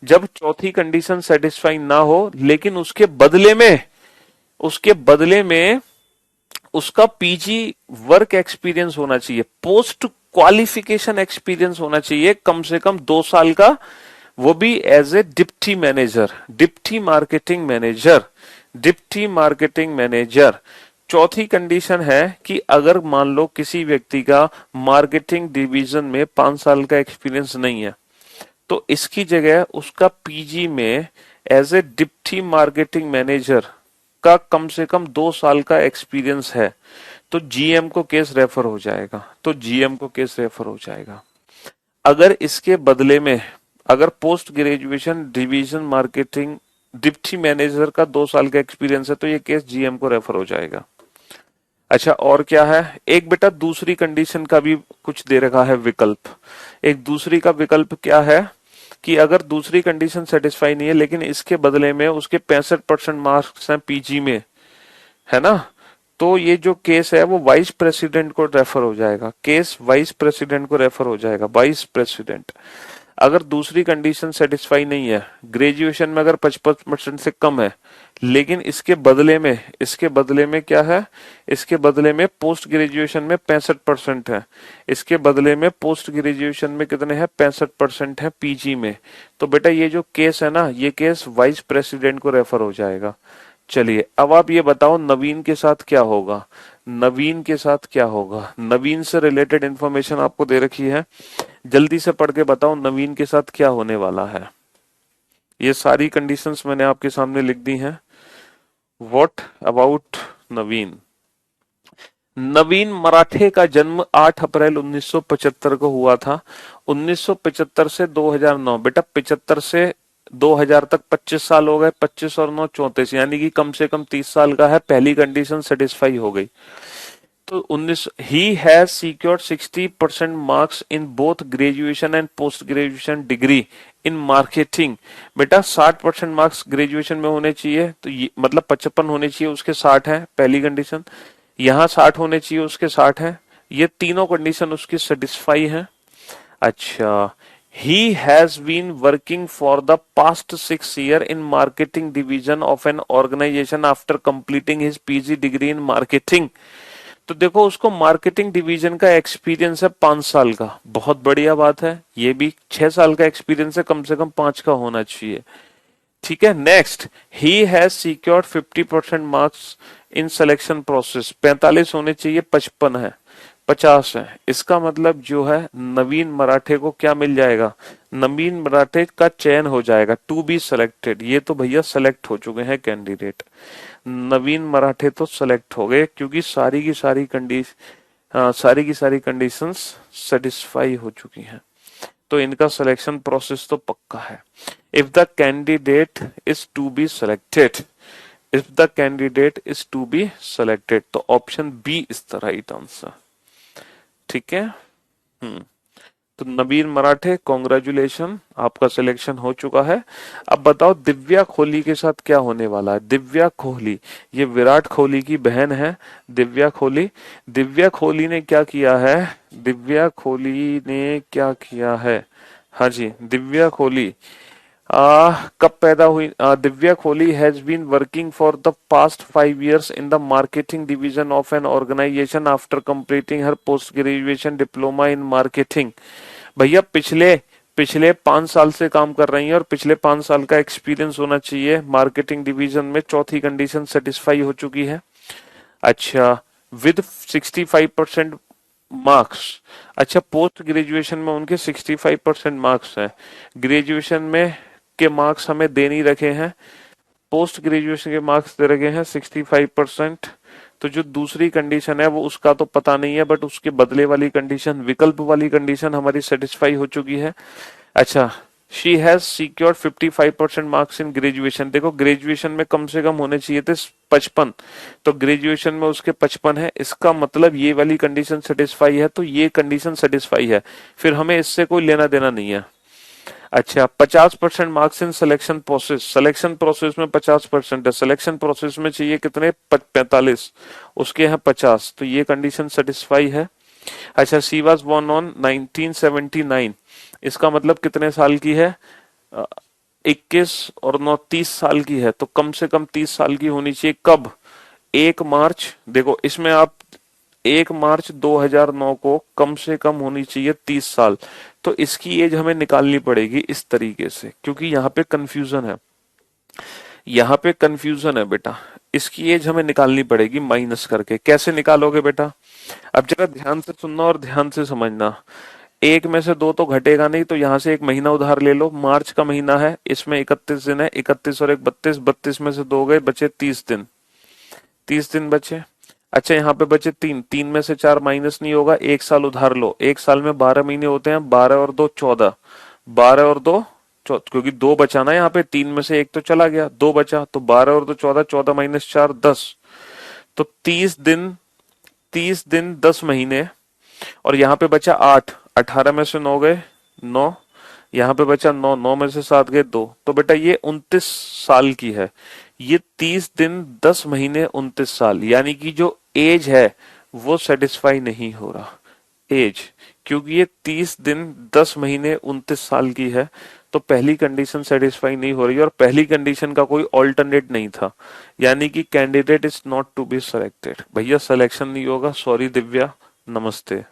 जब चौथी कंडीशन सेटिस्फाई ना हो, लेकिन उसके बदले में उसका पीजी वर्क एक्सपीरियंस होना चाहिए, पोस्ट क्वालिफिकेशन एक्सपीरियंस होना चाहिए कम से कम 2 साल का, वो भी as a deputy manager, deputy marketing manager, deputy marketing manager. चौथी कंडीशन है कि अगर मान लो किसी व्यक्ति का मार्केटिंग डिवीजन में 5 साल का एक्सपीरियंस नहीं है, तो इसकी जगह उसका पीजी में as a deputy marketing manager का कम से कम 2 साल का एक्सपीरियंस है, तो जीएम को केस रेफर हो जाएगा। तो जीएम को केस रेफर हो जाएगा। अगर इसके बदले में अगर post graduation division marketing deputy manager का 2 साल का एक्सपीरियंस है, तो ये केस जीएम को रेफर हो जाएगा। अच्छा, और क्या है? एक बेटा दूसरी कंडीशन का भी कुछ दे रखा है विकल्प। एक दूसरी का विकल्प क्या है कि अगर दूसरी कंडीशन सेटिस्फाई नहीं है, लेकिन इसके बदले में उसके 65% मार्क्स हैं पीजी में, है ना, तो ये जो केस है वो वाइस प्रेसिडेंट को रेफर हो जाएगा। केस वाइस प्रेसिडेंट को रेफर हो जाएगा। वाइस प्रेसिडेंट, अगर दूसरी कंडीशन सेटिस्फाई नहीं है, ग्रेजुएशन में अगर 55% से कम है, लेकिन इसके बदले में क्या है? इसके बदले में पोस्ट ग्रेजुएशन में 65% है। इसके बदले में पोस्ट ग्रेजुएशन में कितने हैं? 65% है पीजी में। तो बेटा ये जो केस है ना, ये केस वाइस प्रेसिडेंट को रेफर हो जाएगा। चलिए, अब आप ये बताओ नवीन के साथ क्या होगा? नवीन के साथ क्या होगा? नवीन से रिलेटेड इंफॉर्मेशन आपको दे रखी है, जल्दी से पढ़ के बताओ नवीन के साथ क्या होने वाला है। ये सारी कंडीशंस मैंने आपके सामने लिख दी हैं। व्हाट अबाउट नवीन? नवीन मराठे का जन्म 8 अप्रैल 1975 को हुआ था। 1975 से 2009, बेटा 75 से 2000 तक 25 साल हो गए। 25 और 9 34, यानी कि कम से कम 30 साल का है। पहली कंडीशन सेटिस्फाई हो गई। तो 19 he has secured 60% marks in both graduation and post graduation degree in marketing. बेटा 60% मार्क्स ग्रेजुएशन में होने चाहिए, तो ये मतलब 55 होने चाहिए, उसके 60 है पहली कंडीशन। यहाँ 60 होने चाहिए, उसके 60 है। ये तीनों कंडीशन उसकी सेटिस्फाई है। अच्छा, he has been working for the past 6 years in marketing division of an organisation after completing his PG degree in marketing. तो देखो, उसको मार्केटिंग डिवीजन का एक्सपीरियंस है 5 साल का, बहुत बढ़िया बात है। ये भी 6 साल का एक्सपीरियंस है, कम से कम 5 का होना चाहिए। ठीक है, next, he has secured 50% marks in selection process. 45 होने चाहिए, 55 है, 50 है। इसका मतलब जो है नवीन मराठे को क्या मिल जाएगा? नवीन मराठे का चयन हो जाएगा, टू बी सिलेक्टेड। ये तो भैया सेलेक्ट हो चुके हैं कैंडिडेट। नवीन मराठे तो सेलेक्ट हो गए, क्योंकि सारी की सारी कंडीशंस सेटिस्फाई हो चुकी हैं, तो इनका सिलेक्शन प्रोसेस तो पक्का है। If the candidate is to be selected, if the candidate is to be selected, तो option B is the right answer. ठीक है। तो नवीन मराठे, कॉन्ग्रेचुलेशन, आपका सिलेक्शन हो चुका है। अब बताओ दिव्या कोहली के साथ क्या होने वाला है? दिव्या कोहली, ये विराट कोहली की बहन है दिव्या कोहली। दिव्या कोहली ने क्या किया है? दिव्या कोहली ने क्या किया है? हाँ जी, दिव्या कोहली कब पैदा हुई? Divya Kohli has been working for the past 5 years in the marketing division of an organisation after completing her post graduation diploma in marketing. भैया पिछले पिछले 5 साल से काम कर रही हैं और पिछले 5 साल का एक्सपीरियंस होना चाहिए मार्केटिंग डिवीजन में। चौथी कंडीशन सेटिस्फाई हो चुकी है। अच्छा, विद 65% मार्क्स। अच्छा, पोस्ट ग्रेजुएशन में उनके 65% मार्क्स हैं। ग्रेजुएशन में के मार्क्स हमें दे नहीं रखे हैं, पोस्ट ग्रेजुएशन के मार्क्स दे रखे हैं 65%। तो जो दूसरी कंडीशन है वो उसका तो पता नहीं है, बट उसके बदले वाली कंडीशन, विकल्प वाली कंडीशन हमारी सेटिस्फाई हो चुकी है। अच्छा, she has secured 55% marks in graduation. देखो ग्रेजुएशन में कम से कम होने चाहिए थे 55, तो ग्रेजुएशन में उसके 55 है, इसका मतलब ये वाली कंडीशन सेटिस्फाई है, तो ये कंडीशन सेटिस्फाई है, फिर हमें इससे कोई लेना देना नहीं है। अच्छा, 50% marks in selection process. Selection process में 50% है, सिलेक्शन प्रोसेस में चाहिए कितने? 45, उसके यहाँ 50, तो ये कंडीशन सेटिस्फाई है। अच्छा, शी वॉज बोर्न ऑन 1979, इसका मतलब कितने साल की है? 21 और 9 30 साल की है, तो कम से कम 30 साल की होनी चाहिए। कब? 1 मार्च, देखो इसमें आप 1 मार्च 2009 को कम से कम होनी चाहिए 30 साल, तो इसकी एज हमें निकालनी पड़ेगी इस तरीके से, क्योंकि यहाँ पे कंफ्यूजन है, यहाँ पे कंफ्यूजन है बेटा। इसकी एज हमें निकालनी पड़ेगी माइनस करके। कैसे निकालोगे बेटा? अब जरा ध्यान से सुनना और ध्यान से समझना। एक में से दो तो घटेगा नहीं, तो यहां से एक महीना उधार ले लो। मार्च का महीना है, इसमें 31 दिन है, 31 और एक 32, 32 में से दो गए, बचे 30 दिन, 30 दिन बचे। अच्छा, यहाँ पे बचे 3, 3 में से 4 माइनस नहीं होगा, 1 साल उधार लो। एक साल में 12 महीने होते हैं, 12 और 2 14, 12 और 2 क्योंकि 2 बचा ना, यहाँ पे 3 में से एक तो चला गया, 2 बचा, तो 12 और 2 14, 14 माइनस 4 10, तो 30 दिन, 30 दिन 10 महीने। और यहाँ पे बचा 8, 18 में से 9 गए 9, यहाँ पे बचा 9, 9 में से 7 गए 2, तो बेटा ये 29 साल की है। ये 30 दिन 10 महीने 29 साल, यानी कि जो एज है वो सेटिस्फाई नहीं हो रहा, एज, क्योंकि ये 30 दिन 10 महीने 29 साल की है, तो पहली कंडीशन सेटिस्फाई नहीं हो रही, और पहली कंडीशन का कोई ऑल्टरनेट नहीं था, यानी कि candidate is not to be selected. भैया सिलेक्शन नहीं होगा, सॉरी दिव्या, नमस्ते।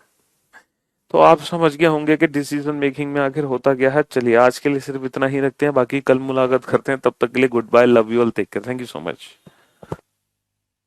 तो आप समझ गए होंगे कि डिसीजन मेकिंग में आखिर होता क्या है। चलिए आज के लिए सिर्फ इतना ही रखते हैं, बाकी कल मुलाकात करते हैं, तब तक के लिए good bye, love you all, take care, thank you so much.